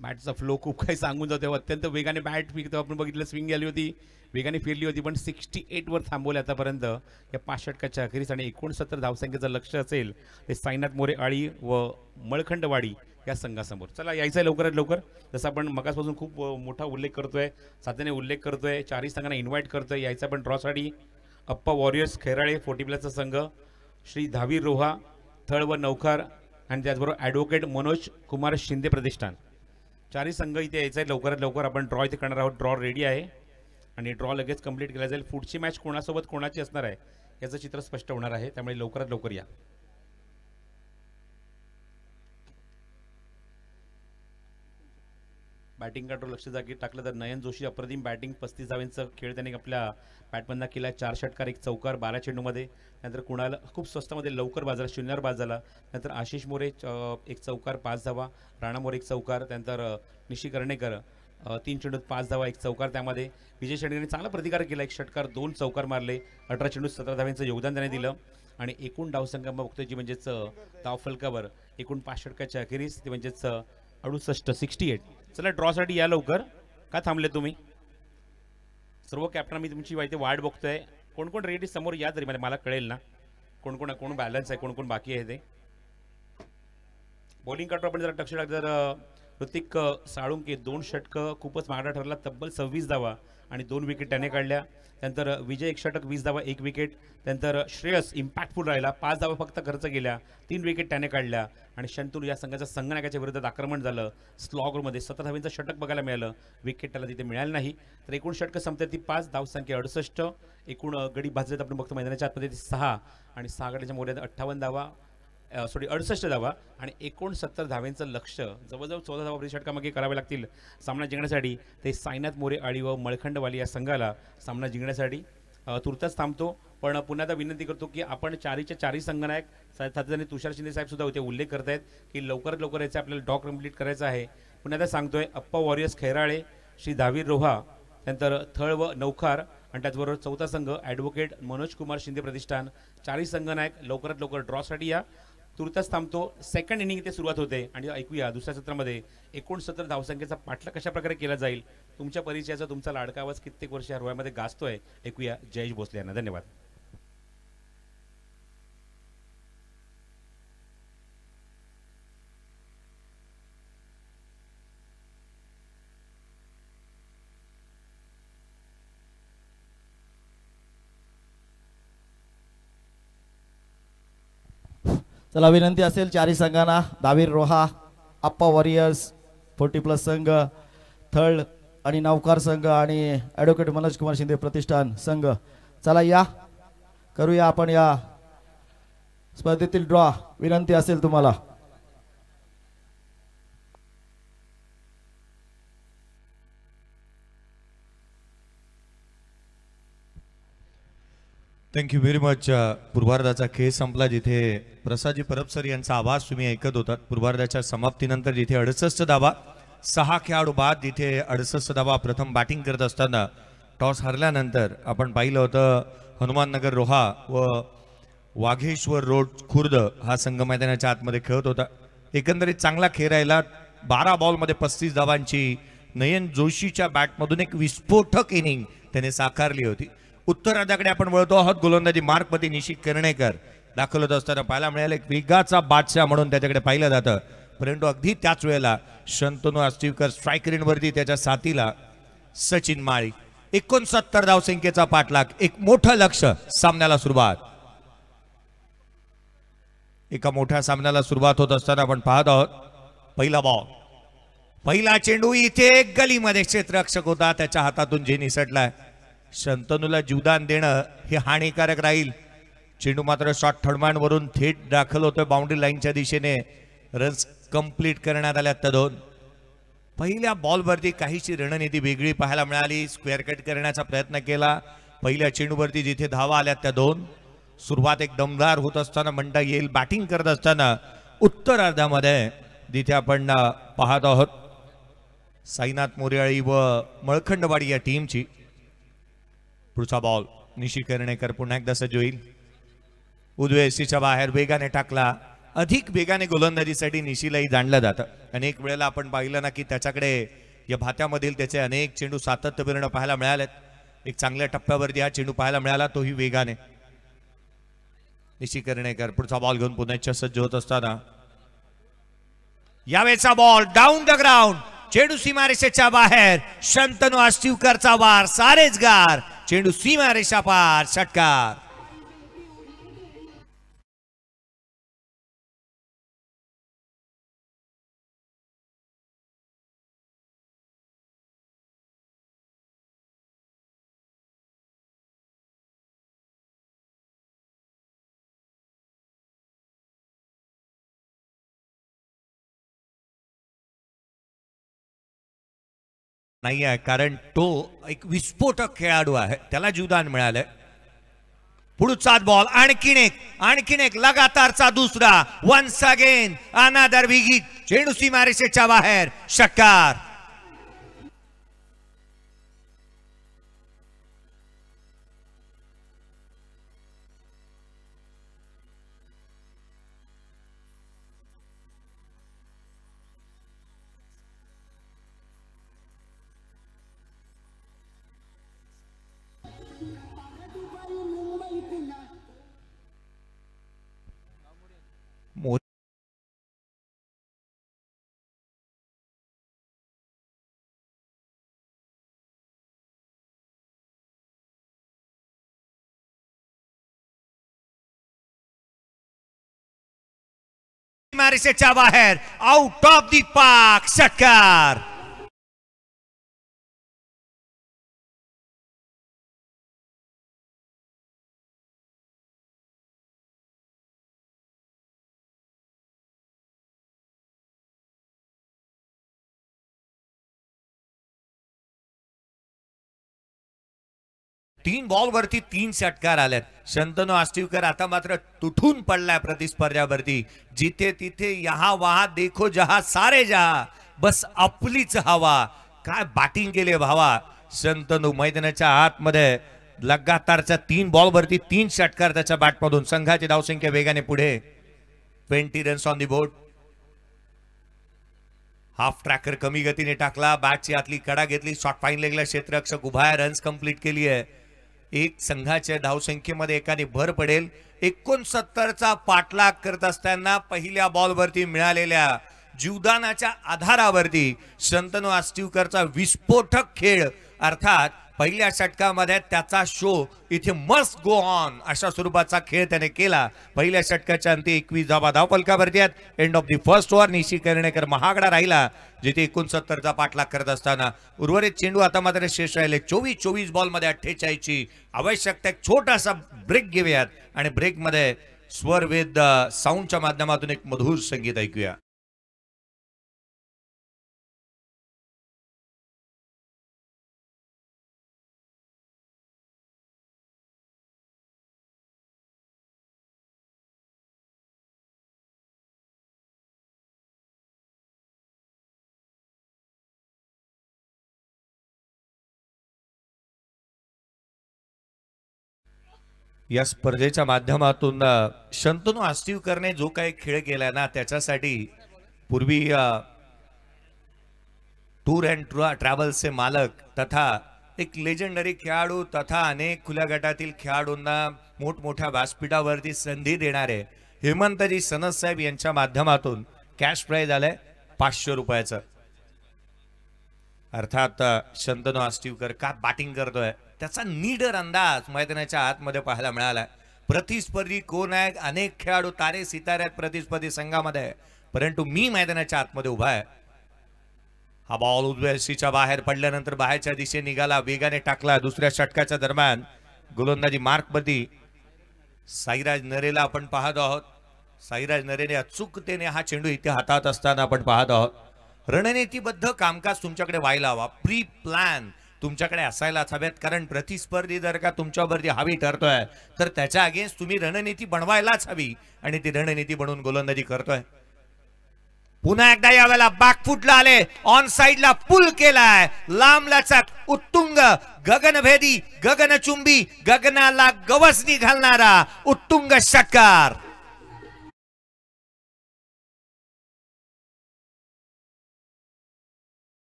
बॅटचा फ्लो खूप काही सांगून जातो. अत्यंत वेगाने बॅट फिरतो. आपण बघितलं स्विंग गेली होती, वेगाने फिरली होती, पण 68 वर थांबवले आतापर्यंत या 5 षटकाच्या अखेरीस. आणि 69 धावसंख्येचं लक्ष असेल ते साईनाथ मोरे आळी व मळखंडवाडी या संघासमोर. चला यायचं आहे लवकरात लवकर. जसं आपण मगासपासून खूप मोठा उल्लेख करतोय, सातत्याने उल्लेख करतोय, चारही संघांना इन्व्हाइट करतोय. यायचं पण ड्रॉसाठी. अप्पा वॉरियर्स खैराळे 40+चा संघ, श्री धावीर रोहा थळ व नौखार आणि त्याचबरोबर ॲडव्होकेट मनोज कुमार शिंदे प्रतिष्ठान. चारही संघ इथे यायचं आहे लवकरात लवकर. आपण ड्रॉ इथे करणार आहोत. ड्रॉ रेडी आहे आणि ड्रॉ लगेच कंप्लीट केला जाईल. पुढची मॅच कोणासोबत कोणाची असणार आहे याचं चित्र स्पष्ट होणार आहे, त्यामुळे लवकरात लवकर या. बॅटिंग कडे लक्ष जागी टाकलं तर नयन जोशी अप्रतिम बॅटिंग, 35 धावांचा खेळ त्याने आपल्या बॅटमधला केला. 4 षटकार, 1 चौकार 12 चेंडूमध्ये. नंतर कुणाला खूप स्वस्तामध्ये लवकर बाद झाला, 0 बाद झाला. नंतर आशिष मोरे 1 चौकार 5 धावा, राणा मोरे 1 चौकार, त्यानंतर निशी कर्णेकर 3 चेंडूत 5 धावा 1 चौकार. त्यामध्ये विजय शेडगेने चांगला प्रतिकार केला, 1 षटकार 2 चौकार मारले, 18 चेंडूत 17 धावांचं योगदान त्याने दिलं. आणि एकूण धावसंख्या बघतोय जी म्हणजेच धावफलकावर एकूण 5 षटकाच्या अखेरीस ते म्हणजेच 68. चला ड्रॉसाठी या लवकर. का थांबले तुम्ही सर्व कॅप्टन? मी तुमची माहिती वाट बघतोय. कोण कोण रेडी समोर या तरी मला कळेल ना कोण कोण कोण बॅलन्स आहे, कोण कोण बाकी आहे ते. बॉलिंग कडे आपण जरा लक्ष टाकलं तर ऋतिक साळुंके 2 षटकं खूपच महागडा ठरला, तब्बल 26 धावा आणि 2 विकेट त्याने काढल्या. त्यानंतर विजय 1 षटक 20 धावा 1 विकेट. त्यानंतर श्रेयस इम्पॅक्टफुल राहिला, 5 धावा फक्त खर्च केल्या, 3 विकेट त्याने काढल्या. आणि शंतूर या संघाच्या संगणकाच्या विरोधात आक्रमण झालं. स्लॉगरमध्ये 17 धावांचं षटक बघायला मिळालं, विकेट त्याला तिथे मिळालं नाही. तर एकूण षटकं संपतात ती 5, धावसंख्या 68. एकूण गडी भाजलेत आपण बघतो मैदानाच्या आतमध्ये 6 आणि 6 गड्याच्या मोऱ्यात 58 धावा 68 धावा आणि 69 धावांचं लक्ष. जवळजवळ 14 धावा षटकामागे करावे लागतील सामना जिंकण्यासाठी. ते साईनाथ मोरे आळी व मळखंडवाली या संघाला सामना जिंकण्यासाठी. तुर्तास थांबतो, पण पुन्हा एकदा विनंती करतो की आपण चारही संघनायक सातत्याने तुषार शिंदे साहेब सुद्धा होते उल्लेख करत आहेत की लवकरात लवकर याचा आपल्याला डॉ कंप्लीट करायचा आहे. पुन्हा एकदा सांगतोय अप्पा वॉरियर्स खैराळे, श्री धावीर रोहा, त्यानंतर थळ व नौखार आणि त्याचबरोबर 4था संघ ॲडव्होकेट मनोज कुमार शिंदे प्रतिष्ठान. चारही संघनायक लवकरात लवकर ड्रॉसाठी या. तुर्तास थांबतो. सेकंड इनिंग इथे सुरुवात होते आणि ऐकूया दुसऱ्या सत्रामध्ये 69 धावसंख्येचा पाठला कशा प्रकारे केला जाईल. तुमच्या परिचयाचा तुमचा लाडका आवाज कित्येक वर्ष या रोह्यामध्ये गाजतोय. ऐकूया जयेश भोसले यांना. धन्यवाद. चला विनंती असेल चारही संघांना, धावीर रोहा, अप्पा वॉरियर्स 40+ संघ, थळ आणि नौकार संघ आणि ॲडव्होकेट मनोज कुमार शिंदे प्रतिष्ठान संघ. चला या करूया आपण या स्पर्धेतील ड्रॉ. विनंती असेल तुम्हाला. Thank you very much. पूर्वार्धाचा खेळ संपला, जिथे प्रसादजी परब सर यांचा आवाज तुम्ही ऐकत होतात. पूर्वार्धाच्या समाप्तीनंतर जिथे 68 धावा 6 खेळाडू बाद, जिथे 68 धावा प्रथम बॅटिंग करत असताना टॉस हरल्यानंतर आपण पाहिलं होतं हनुमाननगर रोहा व वाघेश्वर रोड खुर्द हा संघ मैदानाच्या आतमध्ये खेळत होता. एकंदरीत चांगला खेळ राहिला. 12 बॉलमध्ये 35 धावांची नयन जोशीच्या बॅटमधून एक विस्फोटक इनिंग त्याने साकारली होती. उत्तरार्धाकडे आपण वळतो आहोत. गोलंदाजी मार्कपती निशी कर्णेकर दाखल होत असताना पाहायला मिळालं एक वेगाचा बादशाह म्हणून त्याच्याकडे पाहिलं जातं. परंतु अगदी त्याच वेळेला शंतनू आस्तीवकर स्ट्राईक रेंजवरती त्याच्या साथीला सचिन माळी. 69 धावसंख्येचा पाठलाग, एक मोठं लक्ष. सामन्याला सुरुवात, एका मोठ्या सामन्याला सुरुवात होत असताना आपण पाहत आहोत पहिला बॉल, पहिला चेंडू. इथे गलीमध्ये क्षेत्ररक्षक होता, त्याच्या हातातून जे निसटलाय. शंतनूला जीवदान देणं हे हानिकारक राहील. चेंडू मात्र शॉट थर्डमॅन वरून थेट दाखल होतोय बाउंड्री लाईनच्या दिशेने. रन्स कंप्लीट करण्यात आल्या त्या 2. पहिल्या बॉलवरती काहीशी रणनीती वेगळी पाहायला मिळाली. स्क्वेअर कट करण्याचा प्रयत्न केला. पहिल्या चेंडूवरती जिथे धावा आल्या त्या 2. सुरुवात एक दमदार होत असताना म्हणता येईल. बॅटिंग करत असताना उत्तरार्धामध्ये जिथे आपण पाहत आहोत साईनाथ मोरयाळी व मळखंडवाडी या टीमची. पुढचा बॉल निशी कर्णेकर पुन्हा एकदा सज्ज होईल. उजव्या एसीच्या बाहेर वेगाने टाकला. अधिक वेगाने गोलंदाजीसाठी निशीलाही जाणलं जातं. अनेक वेळेला आपण पाहिलं ना की त्याच्याकडे या भात्यामधील त्याचे अनेक चेंडू सातत्यपूर्ण पाहायला मिळालेत. एक चांगल्या टप्प्यावरती हा चेंडू पाहायला मिळाला, तोही वेगाने. निशी कर्णेकर पुढचा बॉल घेऊन पुन्हा सज्ज होत असताना यावेळेचा बॉल डाऊन द ग्राउंड. चेंडू सीमारेषेच्या बाहेर. शंतनू आष्टीवकरचा वार सारेच गार. चेंडू सीमारेषा पार. षटकार. नाही आहे कारण तो एक विस्फोटक खेळाडू आहे, त्याला जीवदान मिळालंय. पुढचा बॉल आणखीन एक लगातारचा दुसरा. Once again another wicket. चेंडू सीमारेषेच्या बाहेर. षटकार. सीमारेषेच्या बाहेर. Out of the park. षटकार. तीन बॉलवरती 3 षटकार आल्यात. शंतनू आष्टीवकर आता मात्र तुटून पडलाय प्रतिस्पर्ध्यावरती. जिथे तिथे यहा वहा देखो जहा सारे जहा बस आपलीच हवा. काय बॅटिंग केली भावा. शंतनू मैदानाच्या आतमध्ये लगातारच्या 3 बॉलवरती 3 षटकार त्याच्या बॅटमधून. संघाची धावसंख्या वेगाने पुढे. 20 runs on the board. Half tracker कमी गतीने टाकला. बॅटची आतली कडा घेतली. शॉट फाईन लेगला क्षेत्ररक्षक उभा आहे. रन्स कंप्लीट केली आहे. एक संघाच्या धावसंख्येमध्ये एकाने भर पडेल. 69चा पाठलाग करत असताना पहिल्या बॉलवरती मिळालेल्या जीवदानाच्या आधारावरती शंतनू आष्टीवकरचा विस्फोटक खेळ अर्थात पहिल्या षटकामध्ये त्याचा शो इथे मस्ट गो ऑन अशा स्वरूपाचा खेळ त्याने केला. पहिल्या षटकाच्या अंती 21 धावा धावफलकावरती आहेत. End of the first over. निशी कर्णेकर महागडा राहिला जिथे 69चा पाठलाग करत असताना. उर्वरित चेंडू आता मात्र शेष राहिले. 24 बॉलमध्ये 48ची आवश्यकता. एक छोटासा ब्रेक घेऊयात आणि ब्रेकमध्ये स्वर विथ साऊंडच्या माध्यमातून एक मधुर संगीत ऐकूया. या स्पर्धेच्या माध्यमातून शंतनू आष्टीवकरने जो काही खेळ केलाय ना त्याच्यासाठी पूर्वी टूर अँड ट्रॅव्हल्सचे मालक तथा एक लेजेंडरी खेळाडू तथा अनेक खुल्या गटातील खेळाडूंना मोठमोठ्या व्यासपीठावरती संधी देणारे हेमंतजी सनस साहेब यांच्या माध्यमातून कॅश प्राइज आलंय 500 रुपयाचं. अर्थात शंतनू आष्टीवकर का बॅटिंग करतोय त्याचा नीडर अंदाज मैदानाच्या आतमध्ये पाहायला मिळाला. प्रतिस्पर्धी कोण आहे. अनेक खेळाडू तारे सितारे आहेत प्रतिस्पर्धी संघामध्ये, परंतु मी मैदानाच्या आतमध्ये उभा आहे. हा बॉल उजव्या सीच्या बाहेर पडल्यानंतर बाहेरच्या दिशेने निघाला. वेगाने टाकला. दुसऱ्या षटकाच्या दरम्यान गोलंदाजी मार्कवरती साईराज नरेला आपण पाहत आहोत. साईराज नरेने अचूकतेने हा चेंडू इथे हातात असताना आपण पाहत आहोत. रणनीतीबद्ध कामकाज तुमच्याकडे व्हायला हवा. प्री प्लॅन तुमच्याकडे असायलाच हव्यात. कारण प्रतिस्पर्धी जर का तुमच्यावरती हावी ठरतोय तर त्याच्या अगेन्स्ट तुम्ही रणनीती बनवायलाच हवी आणि ती रणनीती बनवून गोलंदाजी करतोय. पुन्हा एकदा यावेळेला बॅकफुटला आले, ऑन साइडला पुल केलाय, लांब लचक उत्तुंग गगनभेदी गगनचुंबी गगनाला गवसणी घालणारा उत्तुंग षटकार.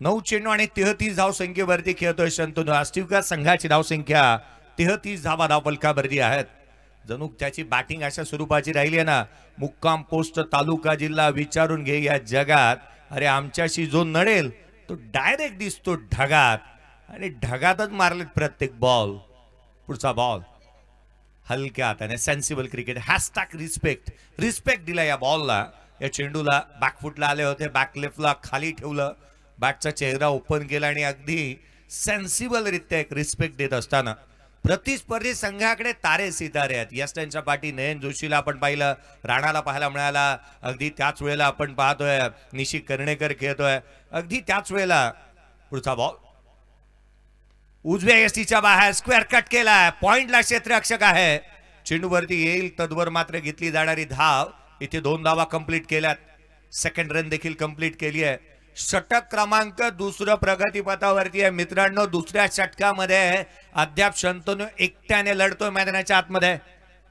नऊ चेंडू आणि 33 धावसंख्येवरती खेळतोय शंतनू आष्टीवकर. संघाची धावसंख्या 33 धावा धावफलकावरती आहेत. जणू त्याची बॅटिंग अशा स्वरूपाची राहिली आहे ना, मुक्काम पोस्ट तालुका जिल्हा विचारून घे या जगात. अरे आमच्याशी जो नडेल तो डायरेक्ट दिसतो ढगात आणि ढगातच मारलेत प्रत्येक बॉल. पुढचा बॉल हलक्या हाताने सेन्सिबल क्रिकेट हॅशटॅग रिस्पेक्ट दिला या बॉलला. या चेंडूला बॅकफुटला आले होते, बॅक लेफ्टला खाली ठेवलं, बॅटचा चेहरा ओपन केला आणि अगदी सेन्सिबल रित्या एक रिस्पेक्ट देत असताना प्रतिस्पर्धी संघाकडे तारे सितारे आहेत. यस त्यांच्या पाठी नयन जोशीला आपण पाहिलं, राणाला पाहायला मिळाला. अगदी त्याच वेळेला आपण पाहतोय निशी कर्णेकर खेळतोय. अगदी त्याच वेळेला पुढचा बॉल उजव्या यष्टीच्या बाहेर स्क्वेअर कट केलाय. पॉइंटला क्षेत्ररक्षक आहे, चेंडूवरती येईल तद्वर मात्र घेतली जाणारी धाव. इथे 2 धावा कंप्लीट केल्यात, सेकंड रन देखील कंप्लीट केली आहे. षटक क्रमांक दुसरं प्रगतीपथावरती आहे मित्रांनो. दुसऱ्या षटकामध्ये अद्याप शंतनू एकट्याने लढतोय मैदानाच्या आतमध्ये.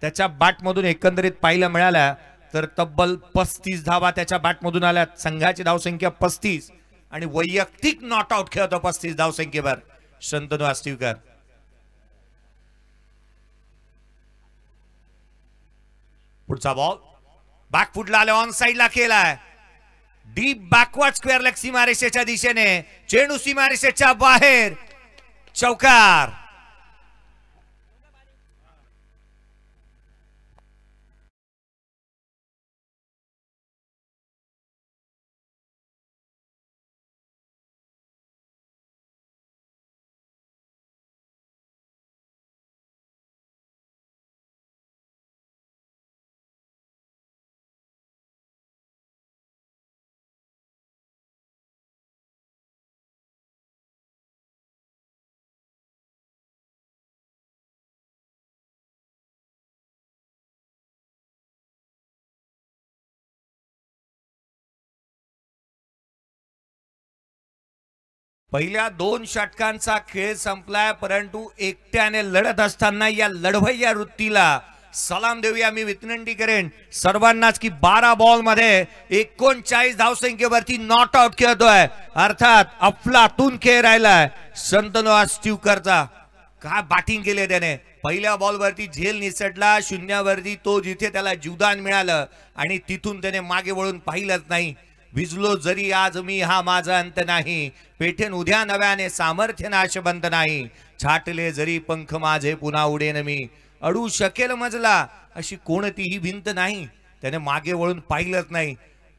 त्याच्या बॅटमधून एकंदरीत पाहायला मिळाल्या तर तब्बल 35 धावा त्याच्या बॅटमधून आल्यात. संघाची धावसंख्या 35 आणि वैयक्तिक नॉट आउट खेळतो 35 धावसंख्येवर शंतनू आष्टीवकर. पुढचा बॉल बॅकफुटला आले, ऑन साइडला केलाय, डीप बॅकवर्ड स्क्वेअर लेग सीमारेषेच्या दिशेने, चेंडू सीमारेषेच्या बाहेर, चौकार. पहिल्या 2 षटकांचा खेळ संपलाय, परंतु एकट्याने लढत असताना या लढवय्या वृत्तीला सलाम देऊया. मी विनंती करेन सर्वांनाच की 12 बॉल मध्ये 39 धावसंख्येवरती नॉट आउट खेळतोय. अर्थात अफलातून खेळ राहिलाय शंतनू आष्टीवकरचा. काय बॅटिंग केली त्याने. पहिल्या बॉलवरती झेल निसटला, शून्यावरती तो जिथे त्याला जीवदान मिळालं आणि तिथून त्याने मागे वळून पाहिलंच नाही. विजलो जरी आज मी हा माझा अंत नाही, पेठेन उद्या नव्याने सामर्थ्य नाशवंत नाही, छाटले जरी पंख माझे पुन्हा उडेन मी, अडू शकेल मजला अशी कोणतीही भिंत नाही. त्याने मागे वळून पाहिलंच नाही.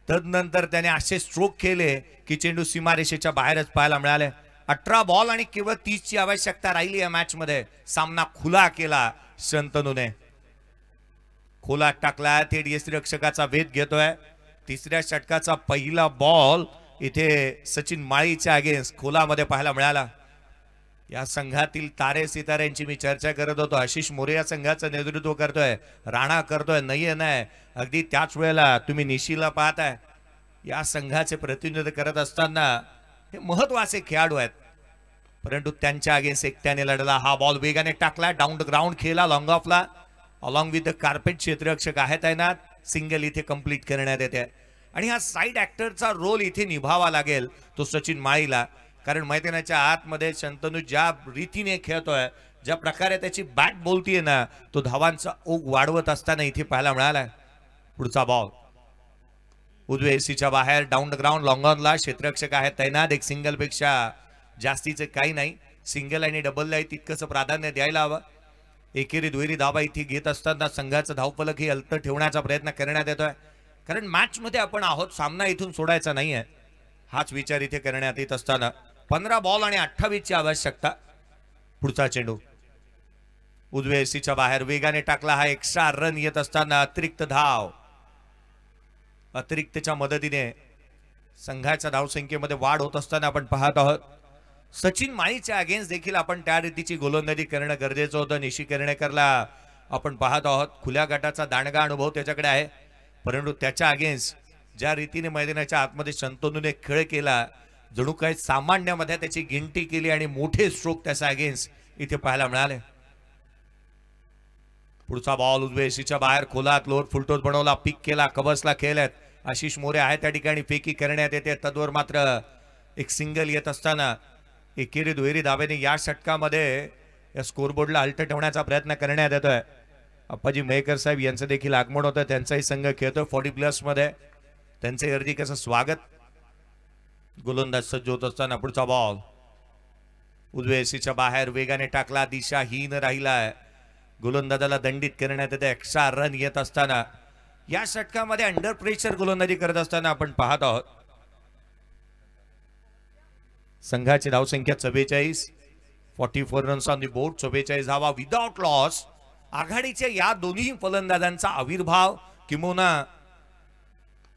तदनंतर त्याने असे स्ट्रोक केले की चेंडू सीमारेषेच्या बाहेरच पाहायला मिळाले. 18 बॉल आणि केवळ 30 ची आवश्यकता राहिली या मॅच मध्ये. सामना खुला केला शंतनूने, खोला टाकला. थेट यष्टिरक्षकाचा वेध घेतोय. तिसऱ्या षटकाचा पहिला बॉल इथे सचिन माळीच्या अगेन्स्ट खोलामध्ये पाहायला मिळाला. या संघातील तारे सिताऱ्यांची मी चर्चा करत होतो. आशिष मोरे या संघाचं नेतृत्व करतोय, राणा करतोय, नयन आहे. अगदी त्याच वेळेला तुम्ही निशीला पाहताय. या संघाचे प्रतिनिधित्व करत असताना हे महत्वाचे खेळाडू आहेत, परंतु त्यांच्या अगेन्स्ट एकट्याने लढला. हा बॉल वेगाने टाकला, डाऊन द ग्राउंड खेळला, लॉंग ऑफला अलॉंग विथ द कार्पेट. क्षेत्ररक्षक आहे तैनात. सिंगल इथे कंप्लीट करण्यात येते आणि हा साईड ऍक्टरचा रोल इथे निभावा लागेल तो सचिन माळीला. कारण मैदानाच्या आतमध्ये शंतनू ज्या रीतीने खेळतोय, ज्या प्रकारे त्याची बॅट बोलतीये ना, तो धावांचा ओघ वाढवत असताना इथे पाहायला मिळाला. पुढचा बॉल उजव्या एसीच्या बाहेर, डाऊन द ग्राउंड, लॉंग ऑनला. क्षेत्ररक्षक आहेत तैनात. एक सिंगल पेक्षा जास्तीचे काही नाही. सिंगल आणि डबलला तितकंच प्राधान्य द्यायला हवं. एकेरी दुहेरी धावा इथे घेत असताना संघाचं धावफलक ही हलतं ठेवण्याचा प्रयत्न करण्यात येतोय. कारण मॅच मध्ये आपण आहोत, सामना इथून सोडायचा नाहीये, हाच विचार इथे करण्यात येत असताना 15 बॉल आणि 28 ची आवश्यकता. पुढचा चेंडू उजव्या एसीच्या बाहेर वेगाने टाकला. हा एक्स्ट्रा रन येत असताना अतिरिक्त धाव, अतिरिक्तच्या मदतीने संघाच्या धावसंख्येमध्ये वाढ होत असताना आपण पाहत आहोत. सचिन माळीच्या अगेन्स्ट देखील आपण त्या रीतीची गोलंदाजी करणं गरजेचं होतं. निशी करण्याकरला आपण पाहत आहोत. खुल्या गटाचा दांडगा अनुभव त्याच्याकडे आहे, परंतु त्याच्या अगेन्स्ट ज्या रीतीने मैदानाच्या आतमध्ये शंतनूने खेळ केला, जणू काही सामान्यामध्ये त्याची गिनती केली आणि मोठे स्ट्रोक त्याच्या अगेन्स्ट इथे पाहायला मिळाले. पुढचा बॉल उजव्या एसीच्या बाहेर खोलात, लोअर फुलटोस बनवला, पिक केला, कबसला खेळल्यात. आशिष मोरे आहे त्या ठिकाणी, फेकी करण्यात येते. तद्वर मात्र एक सिंगल येत असताना एकेरी दुहेरी धाब्याने या षटकामध्ये या स्कोरबोर्डला हलट ठेवण्याचा प्रयत्न करण्यात येतोय. अप्पाजी मयेकर साहेब यांचं देखील आगमन होतं. त्यांचाही संघ खेळतोय 40+ मध्ये. त्यांचे हार्दिक असं स्वागत. गोलंदाज सज्ज होत असताना पुढचा बॉल उजव्या एसीच्या बाहेर वेगाने टाकला, दिशाहीन राहिलाय. गोलंदाजाला दंडित करण्यात येते. एक्स्ट्रा रन येत असताना या षटकामध्ये अंडर प्रेशर गोलंदाजी करत असताना आपण पाहत आहोत. संघाची धावसंख्या 44, 44 रन्स ऑन दी बोर्ड, 44 धावा विदाउट लॉस. आघाडीच्या या दोन्ही फलंदाजांचा आविर्भाव किंवा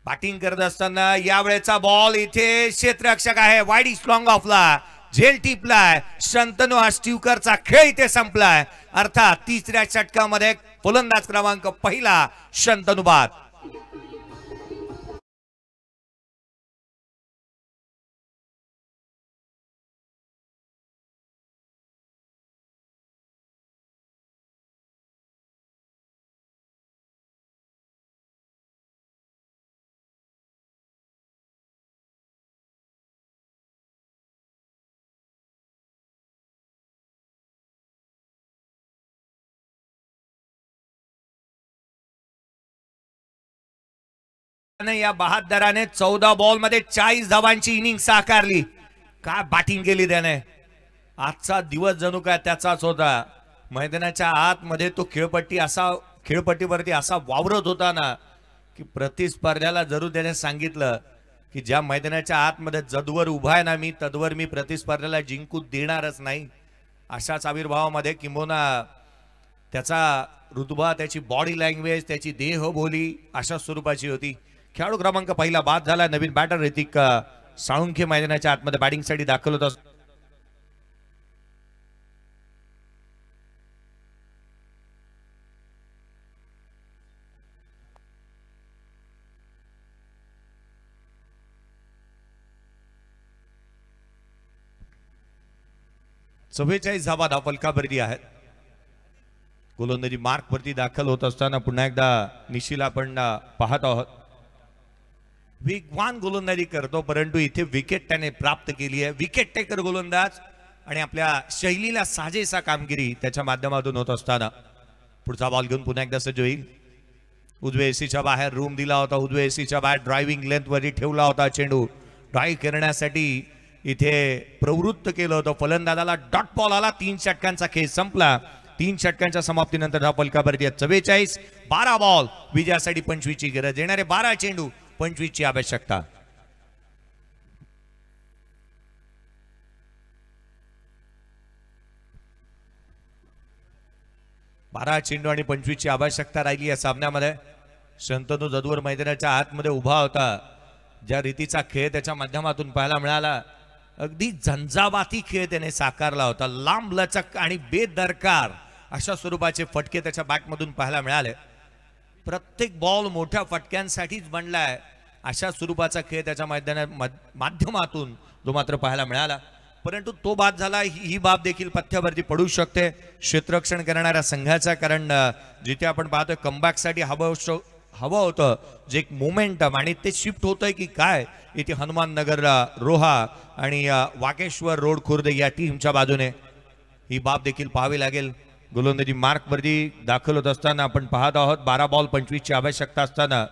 बॅटिंग करत असताना यावेळेचा बॉल इथे क्षेत्ररक्षक आहे, वाईड लॉंग ऑफला, झेल टिपलाय. शंतनू आष्टीवकरचा खेळ इथे संपलाय. अर्थात तिसऱ्या षटकामध्ये फलंदाज क्रमांक पहिला शंतनू बाद. या बहादराने 14 बॉल मध्ये 40 धावांची इनिंग साकारली. काय बॅटिंग केली त्याने. आजचा दिवस जणू काय त्याचाच होता. मैदानाच्या आतमध्ये तो खेळपट्टीवरती असा वावरत होता ना, की प्रतिस्पर्ध्याला जरूर त्याने सांगितलं की ज्या मैदानाच्या आतमध्ये जदवर उभा आहे ना मी, तदवर मी प्रतिस्पर्ध्याला जिंकू देणारच नाही. अशाच आविर्भावामध्ये किंबहुना त्याचा रुतबा, त्याची बॉडी लँग्वेज, त्याची देहबोली अशा स्वरूपाची होती. खेळाडू क्रमांक पहिला बाद झाला. नवीन बॅटर ऋतिक साळुंखे मैदानाच्या आतमध्ये बॅटिंगसाठी दाखल होता. चव्वेचाळीस धावा धावफलकावरती आहेत. गोलंदाजी मार्क वरती दाखल होत असताना पुन्हा एकदा निशिला आपण पाहत आहोत. वेगवान गोलंदाजी करतो, परंतु इथे विकेट त्याने प्राप्त केली आहे. विकेट टेकर गोलंदाज आणि आपल्या शैलीला साजेसा कामगिरी त्याच्या माध्यमातून होत असताना पुढचा बॉल घेऊन पुन्हा एकदा सज्ज होईल. उजव्या एसीच्या बाहेर रूम दिला होता. उजव्या एसीच्या बाहेर ड्रायव्हिंग लेंथ वरती ठेवला होता. चेंडू ड्राईव्ह करण्यासाठी इथे प्रवृत्त केलं होतं. फलंदाजाला डॉट बॉल आला. 3 षटकांचा खेळ संपला. 3 षटकांच्या समाप्तीनंतर धावफलकावरती 44, 12 बॉल विजयासाठी 25 ची गरज. येणारे 12 चेंडू 25 ची आवश्यकता. बारा चेंडू आणि 25 ची आवश्यकता राहिली या सामन्यामध्ये. शंतनू जदवर मैदानाच्या आतमध्ये उभा होता. ज्या रीतीचा खेळ त्याच्या माध्यमातून पाहायला मिळाला, अगदी झंझावाती खेळ त्याने साकारला होता. लांब लचक आणि बेदरकार अशा स्वरूपाचे फटके त्याच्या बॅटमधून पाहायला मिळाले. प्रत्येक बॉल मोठ्या फटक्यांसाठीच बनलाय अशा स्वरूपाचा खेळ त्याच्या माध्यमातून जो मात्र पाहायला मिळाला. परंतु तो बाद झाला. ही बाब देखील पथ्यावरती पडू शकते क्षेत्ररक्षण करणाऱ्या संघाचा, कारण जिथे आपण पाहतोय कमबॅकसाठी हवं होतं जे एक मोमेंटम आणि ते शिफ्ट होतंय की काय इथे हनुमान नगर रोहा आणि वाकेश्वर रोड खुर्द या टीमच्या बाजूने. ही बाब देखील पाहावी लागेल. गोलंदाजी मार्कवरती दाखल होत असताना आपण पाहत आहोत 12 बॉल 25 ची आवश्यकता असताना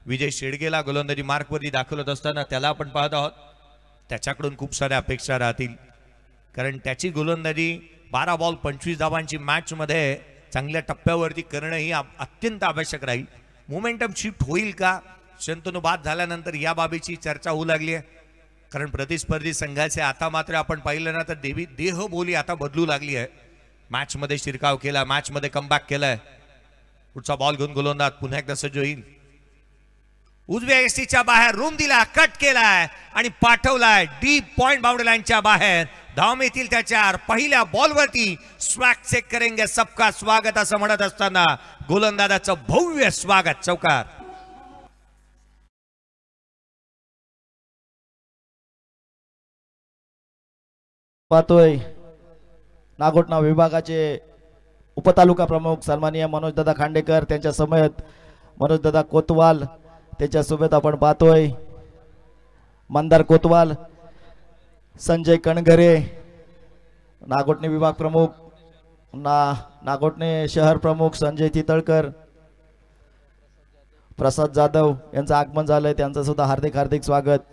विजय शेडगेला गोलंदाजी मार्कवरती दाखल होत असताना त्याला आपण पाहत आहोत. त्याच्याकडून खूप साऱ्या अपेक्षा राहतील, कारण त्याची गोलंदाजी 12 बॉल 25 धावांची मॅच मध्ये चांगल्या टप्प्यावरती करणं ही अत्यंत आवश्यक राहील. मोमेंटम शिफ्ट होईल का? शंतनू बाद झाल्यानंतर या बाबीची चर्चा होऊ लागली आहे, कारण प्रतिस्पर्धी संघाचे आता मात्र आपण पाहिलं ना तर देहबोली आता बदलू लागली आहे. मॅच मध्ये शिरकाव केला, मॅच मध्ये कमबॅक केलाय. पुढचा बॉल घेऊन गोलंदाज पुन्हा एकदा सज्ज होईल. उजव्या एसटीच्या बाहेर रूम दिला, कट केलाय आणि पाठवलाय डीप पॉइंट बाउंड्री लाईनच्या बाहेर. धाव मिळतील त्याच्यावर. पहिल्या बॉलवरती स्वॅग चेक करेंगे सबका स्वागत असं म्हणत असताना गोलंदाजाचं भव्य स्वागत चौकार. पाहतोय नागोठणा विभागाचे उपतालुका प्रमुख सन्माननीय मनोजदादा खांडेकर, त्यांच्या समेत मनोजदादा कोतवाल, त्याच्या सोबत आपण पाहतोय मंदार कोतवाल, संजय कणघरे, नागोठणे विभाग प्रमुख, नागोठणे शहर प्रमुख संजय तितळकर, प्रसाद जाधव यांचं आगमन झालंय, त्यांचं सुद्धा हार्दिक हार्दिक स्वागत.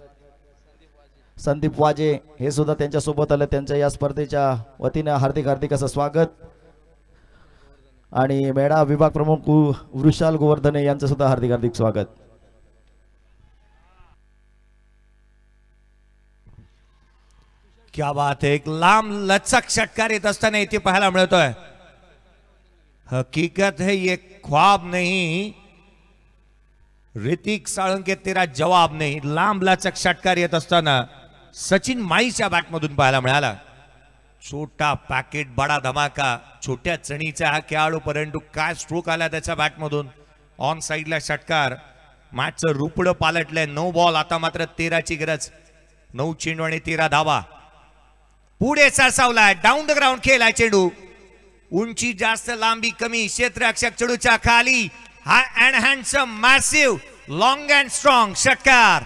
संदीप वाजे हे सुद्धा त्यांच्या सोबत आले, त्यांच्या या स्पर्धेच्या वतीने हार्दिक हार्दिक असं स्वागत. आणि मेढा विभाग प्रमुख वृषाल गोवर्धने यांचं सुद्धा हार्दिक हार्दिक स्वागत. क्या बात है. एक लांब लचक षटकार येत असताना इथे पाहायला मिळतोय. हकीकत है ये ख्वाब नहीं, ऋतिक साळुंके तेरा जवाब नहीं. लांब लचक षटकार येत असताना सचिन माईच्या बॅटमधून पाहायला मिळाला. छोटा पॅकेट बडा धमाका. छोट्या चणीचा हा खेळाडू, परंतु काय स्ट्रोक आला त्याच्या बॅटमधून. ऑन साइडला षटकार. मॅचचं रुपडं पालटलंय. 9 बॉल आता मात्र 13ची गरज. 9 चेंडू आणि 13 धावा. पुढे सरसावलाय. डाऊन द ग्राउंड खेळलाय चेंडू. उंची जास्त लांबी कमी. क्षेत्ररक्षक चेंडूच्या खाली. हा and handsome massive long and strong षटकार.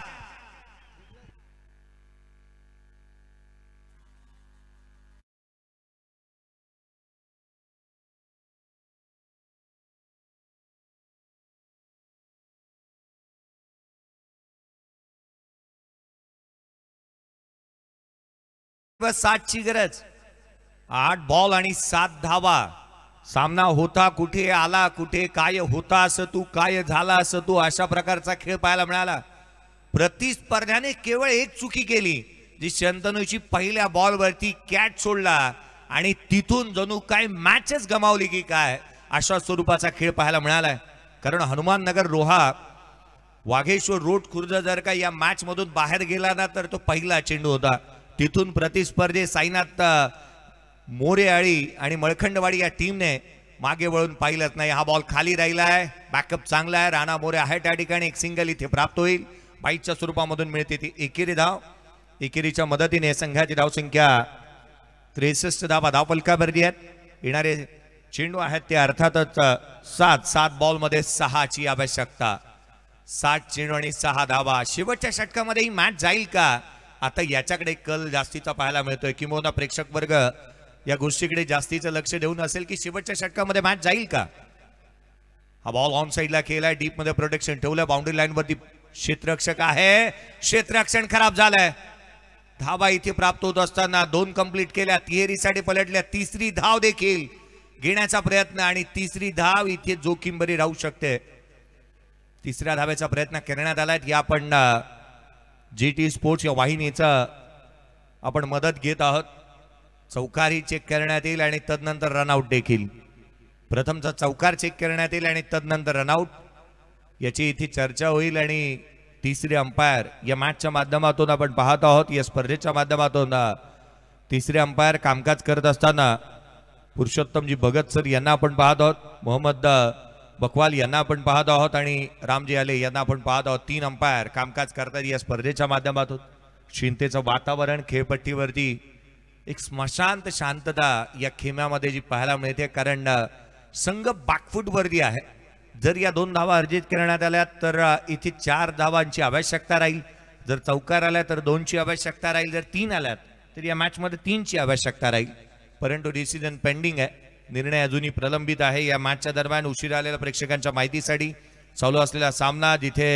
बस 7ची गरज. 8 बॉल आणि 7 धावा. सामना होता कुठे, आला कुठे, काय होता असं तू, काय झाला असं तू, अशा प्रकारचा खेळ पाहायला मिळाला. प्रतिस्पर्ध्याने केवळ एक चुकी केली, जी शंतनूची पहिल्या बॉलवरती कॅच सोडला आणि तिथून जणू काय मॅचच गमावली की काय अशा स्वरूपाचा खेळ पाहायला मिळालाय. कारण हनुमान नगर रोहा वाघेश्वर रोड खुर्द जर का या मॅच मधून बाहेर गेला ना तर तो पहिला चेंडू होता. तिथून प्रतिस्पर्धी साईनाथ मोरेआळी आणि मळखंडवाडी या टीमने मागे वळून पाहिलंच नाही. हा बॉल खाली राहिलाय. बॅकअप चांगला आहे. राणा मोरे आहे त्या ठिकाणी. एक सिंगल इथे प्राप्त होईल. बाईटच्या स्वरूपामधून मिळते ती एकेरी धाव. एकेरीच्या मदतीने संघाची धावसंख्या 63 धावा धावफलकावरती आहेत. येणारे चेंडू आहेत ते अर्थातच 7 बॉल मध्ये 6ची आवश्यकता. 7 चेंडू आणि 6 धावा. शेवटच्या षटकामध्ये ही मॅच जाईल का, आता याच्याकडे कल जास्तीचा पाहायला मिळतोय. किंवा प्रेक्षक वर्ग या गोष्टीकडे जास्तीचं लक्ष देऊन असेल की शेवटच्या षटकामध्ये मॅच जाईल का. हा बॉल ऑन साइडला केलाय. डीप मध्ये प्रोटेक्शन ठेवलं. बाउंड्री लाईन वरती क्षेत्ररक्षक आहे. क्षेत्ररक्षण खराब झालंय. धावा इथे प्राप्त होत असताना 2 कंप्लीट केल्या. तिहेरीसाठी पलटल्या. 3री धाव देखील घेण्याचा प्रयत्न आणि 3री धाव इथे जोखीम बरी राहू शकते. 3ऱ्या धावेचा प्रयत्न करण्यात आलाय. या आपण GT स्पोर्ट्स या वाहिनीचा आपण मदत घेत आहोत. चौकारही चेक करण्यात येईल आणि तदनंतर रनआउट देखील. प्रथमचा चौकार चेक करण्यात येईल आणि तदनंतर रनआउट. याची इथे चर्चा होईल आणि तिसरे अंपायर या मॅचच्या माध्यमातून आपण पाहत आहोत, या स्पर्धेच्या माध्यमातून तिसरे अंपायर कामकाज करत असताना पुरुषोत्तमजी भगत सर यांना आपण पाहत आहोत, मोहम्मद बकवाल यांना आपण पाहत आहोत आणि रामजी आले यांना आपण पाहत आहोत. 3 अंपायर कामकाज करतात या स्पर्धेच्या माध्यमातून. चिंतेचं वातावरण खेळपट्टीवरती एक स्मशांत शांतता या खेम्यामध्ये जी पाहायला मिळते, कारण संघ बॅकफूटवरती आहे. जर या 2 धावा अर्जित करण्यात आल्या तर इथे 4 धावांची आवश्यकता राहील. जर चौकार आल्या तर 2ची आवश्यकता राहील. जर 3 आल्यात तर या मॅचमध्ये 3ची आवश्यकता राहील. परंतु डिसिजन पेंडिंग आहे, निर्णय अजूनही प्रलंबित आहे. या मॅचच्या दरम्यान उशिरा आलेल्या प्रेक्षकांच्या माहितीसाठी चालू असलेला सामना जिथे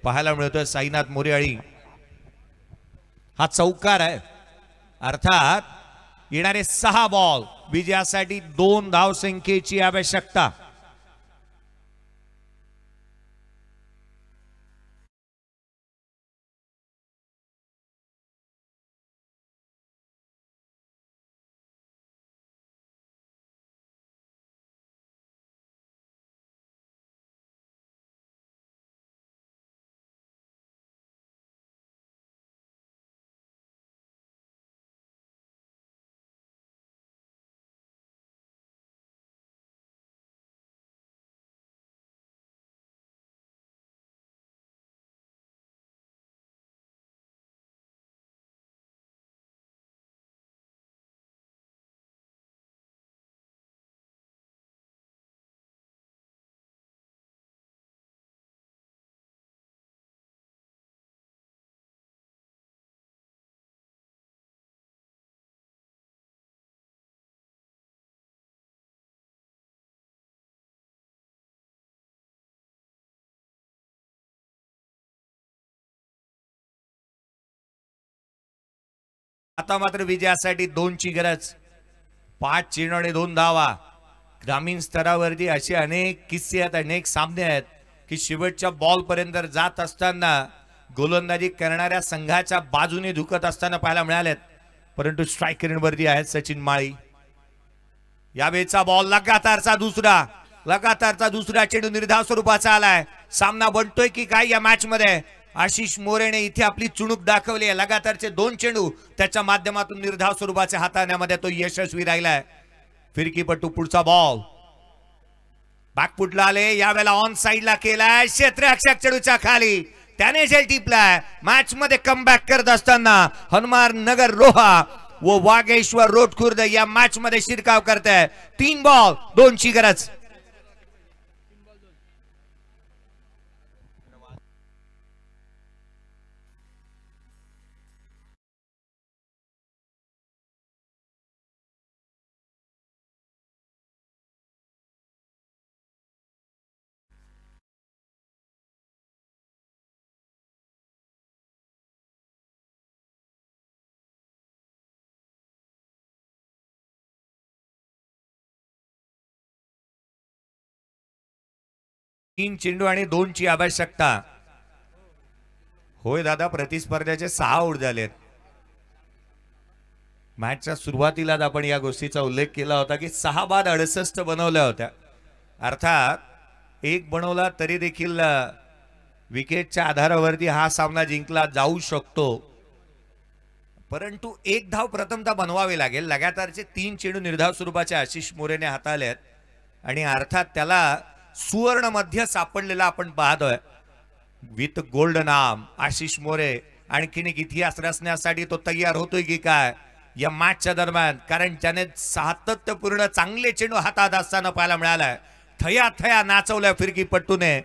पाहायला मिळतोय साईनाथ मोरेआळी हा चौकार आहे. अर्थात येणारे 6 बॉल विजयासाठी 2 धावसंख्येची आवश्यकता. आता मात्र विजयासाठी 2ची गरज. 5 चेंडू आणि 2 धावा. ग्रामीण स्तरावरती असे अनेक किस्से आहेत, अनेक सामने आहेत की शेवटच्या बॉल पर्यंत जात असताना गोलंदाजी करणाऱ्या संघाच्या बाजूने झुकत असताना पाहायला मिळालेत. परंतु स्ट्राईक रेंजवरती आहेत सचिन माळी. यावेळचा बॉल लगातारचा दुसरा चेंडू निर्धाव स्वरूपाचा आलाय. सामना बनतोय की काय या मॅच मध्ये? आशिष मोरेने इथे आपली चुणूक दाखवली आहे. लगातारचे 2 चेंडू त्याच्या माध्यमातून निर्धाव स्वरूपाचे हाताळण्यामध्ये तो यशस्वी राहिलाय. फिरकीपटू पुढचा बॉल बॅकफुटला आले, यावेळेला ऑन साइडला केलाय, क्षेत्ररक्षक चेंडूच्या खाली त्याने झेल टिपलाय. मॅच मध्ये कमबॅक करत असताना हनुमान नगर रोहा व वागेश्वर रोडखुर्द या मॅच मध्ये शिरकाव करताय. 3 बॉल 2ची गरज. तीन चेंडू आणि 2ची आवश्यकता. होय दादा, प्रतिस्पर्ध्याचे 6 आऊट झालेत. मॅचच्या सुरुवातीलाच आपण या गोष्टीचा उल्लेख केला होता की 6 बाद 68 बनवल्या होत्या. अर्थात 1 बनवला तरी देखील विकेटच्या आधारावरती हा सामना जिंकला जाऊ शकतो. परंतु 1 धाव प्रथमतः बनवावी लागेल. लगातारचे 3 चेंडू निर्धाव स्वरूपाचे आशिष मोरेने हाताळलेत आणि अर्थात त्याला सुवर्ण मध्य सापडलेला आपण पाहतोय. विथ गोल्ड नाम आशिष मोरे आणखीन एक इतिहास रचण्यासाठी तो तयार होतोय की काय या मॅचच्या दरम्यान? कारण त्याने सातत्यपूर्ण चांगले चेंडू हातात असताना पाहायला मिळालाय. थया थया नाचवल्या फिरकीपट्टूने.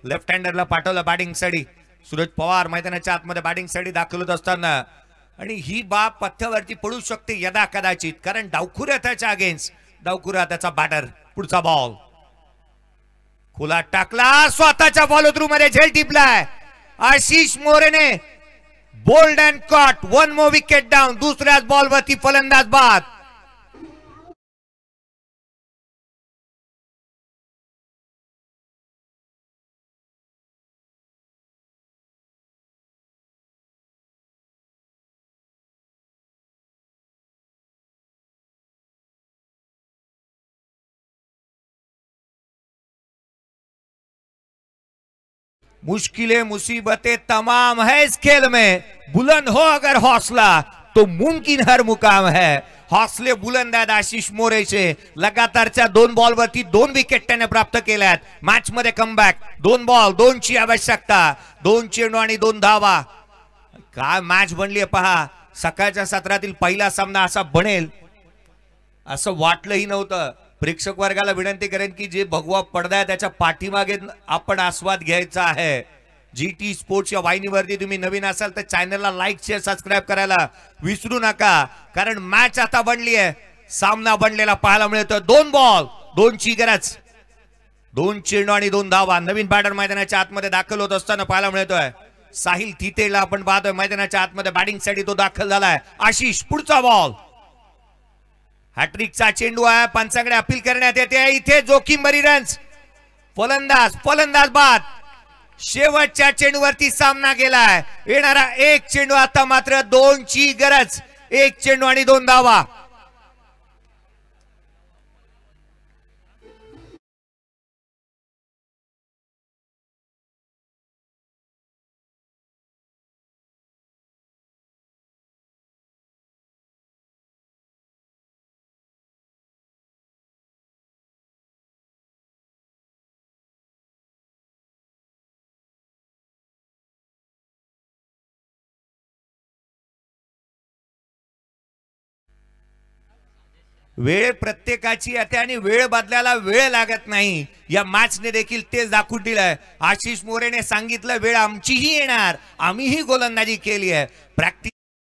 लेफ्ट हँडरला पाठवलं बॅटिंगसाठी. सूरज पवार मैदानाच्या आतमध्ये बॅटिंगसाठी दाखल असताना आणि ही बाब पथ्यावरती पडू शकते यदा कदाचित, कारण डावखुऱ्या त्याच्या अगेन्स्ट. डावखुऱ्या त्याचा बॅटर. पुढचा बॉल खुला टाकला, स्वतःच्या फॉलो थ्रू मध्ये झेल टिपलाय आशिष मोरेने. Bowled and caught. 1 more wicket down. दुसऱ्याच बॉलवरती फलंदाज बाद. मुश्किलें मुसीबतें तमाम है इस खेल में, बुलंद हो अगर हौसला तो मुमकिन हर मुकाम है. हौसले बुलंद आहेत आशिष मोरेचे. लगातारच्या 2 बॉलवरती 2 विकेट त्याने प्राप्त केल्यात. मॅच मध्ये कमबॅक. 2 बॉल 2 ची आवश्यकता. 2 चेंडू आणि 2 धावा. काय मॅच बनली पहा. सकाळच्या सत्रातील पहिला सामना असा बनेल असं वाटलंही नव्हतं. प्रेक्षक वर्गाला विनंती करेन की जे भगवा पडदा आहे त्याच्या पाठीमागे आपण आस्वाद घ्यायचा आहे. GT स्पोर्ट्स या वाहिनीवरती तुम्ही नवीन असाल तर चॅनलला लाईक शेअर सबस्क्राईब करायला विसरू नका, कारण मॅच आता बनली आहे. सामना बनलेला पाहायला मिळतो. 2 बॉल 2 ची गरज. 2 चेंडू आणि 2 धावा. नवीन बॅटर मैदानाच्या आतमध्ये दाखल होत असताना पाहायला मिळतोय. साहिल थितेला आपण पाहतोय मैदानाच्या आतमध्ये बॅटिंगसाठी तो दाखल झालाय. आशिष पुढचा बॉल. हॅट्रिकचा चेंडू आहे. पंचांकडे अपील करण्यात येते. इथे जोखीम भरी रन्स. फलंदाज बाद. शेवटच्या चेंडूवरती सामना गेलाय. येणारा 1 चेंडू. आता मात्र 2 ची गरज. 1 चेंडू आणि 2 धावा. वेळ प्रत्येकाची येते आणि वेळ बदलायला वेळ लागत नाही. या मॅचने देखील तेच दाखवून दिलंय. आशिष मोरेने सांगितलं वेळ आमचीही येणार. आम्हीही गोलंदाजी केली आहे. प्रॅक्टिस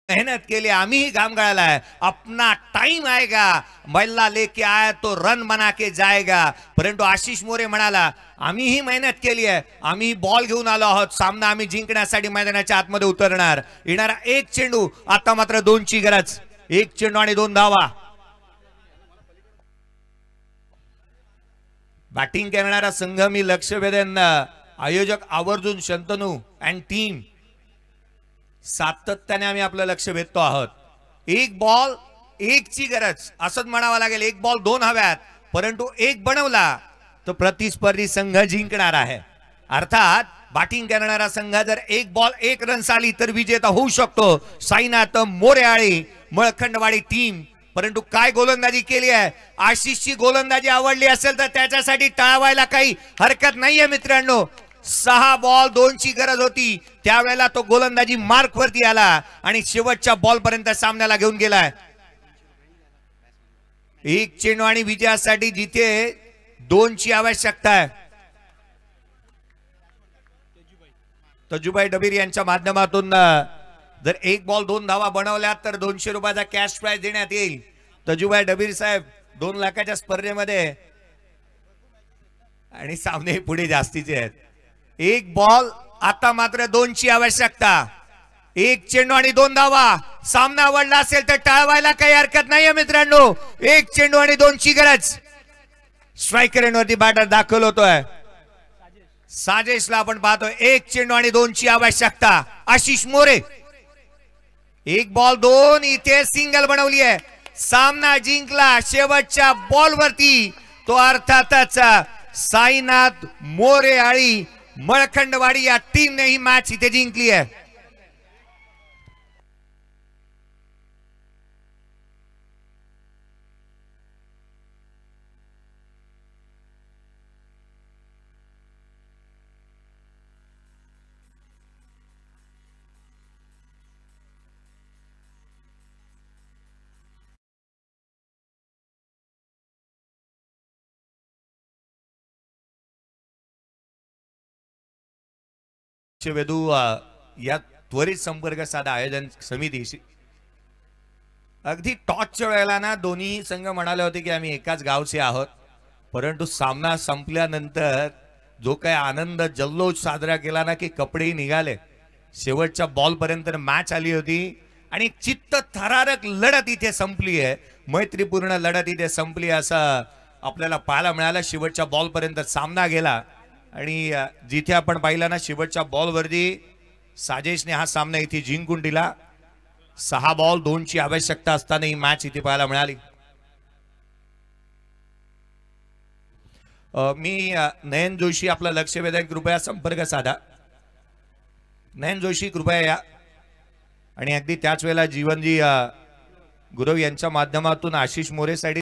मेहनत केली. आम्हीही घाम गाळलाय. अपना टाइम आएगा. मल्ला लेके आया तो रन बना के जाएगा. परंतु आशिष मोरे म्हणाला आम्हीही मेहनत केली आहे. आम्ही बॉल घेऊन आलो आहोत. सामना आम्ही जिंकण्यासाठी मैदानाच्या आतमध्ये उतरणार. येणारा 1 चेंडू. आता मात्र 2 ची गरज. 1 चेंडू आणि 2 धावा. बॅटिंग करणारा संघ मी लक्ष वेधेन. आयोजक आवर्जून शंतनू अँड टीम सातत्याने आम्ही आपलं लक्ष वेधतो आहोत. 1 बॉल 1 ची गरज असंच म्हणावं लागेल. 1 बॉल 2 हव्यात, परंतु 1 बनवला तर प्रतिस्पर्धी संघ जिंकणार आहे. अर्थात बॅटिंग करणारा संघ जर 1 बॉल 1 रन्स आली तर विजेता होऊ शकतो. साईनाथ मोरेआळी मळखंडवाडी टीम. परंतु काय गोलंदाजी केली आहे. आशिषची गोलंदाजी आवडली असेल तर त्याच्यासाठी टाळवायला काही हरकत नाहीये मित्रांनो. 6 बॉल 2 ची गरज होती. त्यावेळेला तो गोलंदाजी मार्क वरती आला आणि शेवटच्या बॉल पर्यंत सामन्याला घेऊन गेलाय. 1 चेंडू आणि विजयासाठी जिथे 2 ची आवश्यकता आहे. तजुबाई डबीर यांच्या माध्यमातून जर 1 बॉल 2 धावा बनवल्या तर 200 रुपयाचा कॅश प्राइज देण्यात येईल. तजुबाई डबीर साहेब 2 लाखाच्या स्पर्धेमध्ये आणि सामने पुढे जास्तीचे आहेत. 1 बॉल आता मात्र 2 ची आवश्यकता. 1 चेंडू आणि 2 धावा. सामना आवडला असेल तर टाळवायला काही हरकत नाहीये मित्रांनो. 1 चेंडू आणि 2 ची गरज. स्ट्रायकर एंडवरती बॅटर दाखल होतोय. साजेशला आपण पाहतोय. 1 चेंडू आणि 2 ची आवश्यकता. आशिष मोरे 1 बॉल 2. इथे सिंगल बनवली आहे. सामना जिंकला शेवटच्या बॉल वरती तो अर्थातच साईनाथ मोरेआळी मळखंडवाडी या टीमने ही मॅच इथे जिंकली आहे. वेदू या त्वरित संपर्क साधा आयोजन समितीशी. अगदी टॉसच्या वेळेला ना दोन्ही संघ म्हणाले होते की आम्ही एकाच गावचे आहोत. परंतु सामना संपल्यानंतर जो काही आनंद जल्लोष साजरा केला ना की कपडेही निघाले. शेवटच्या बॉल पर्यंत मॅच आली होती आणि चित्त थरारक लढत इथे संपली आहे. मैत्रीपूर्ण लढत इथे संपली असं आपल्याला पाहायला मिळालं. शेवटच्या बॉल पर्यंत सामना गेला आणि जिथे आपण पाहिलं ना शेवटच्या बॉलवरती साजेशने हा सामना इथे जिंकून दिला. 6 बॉल 2 ची आवश्यकता असताना ही मॅच इथे पाहायला मिळाली. मी नयन जोशी आपला लक्ष वेधक कृपया संपर्क साधा. नयन जोशी कृपया या. आणि अगदी त्याच वेळेला जीवनजी गुरव यांच्या माध्यमातून आशिष मोरे साठी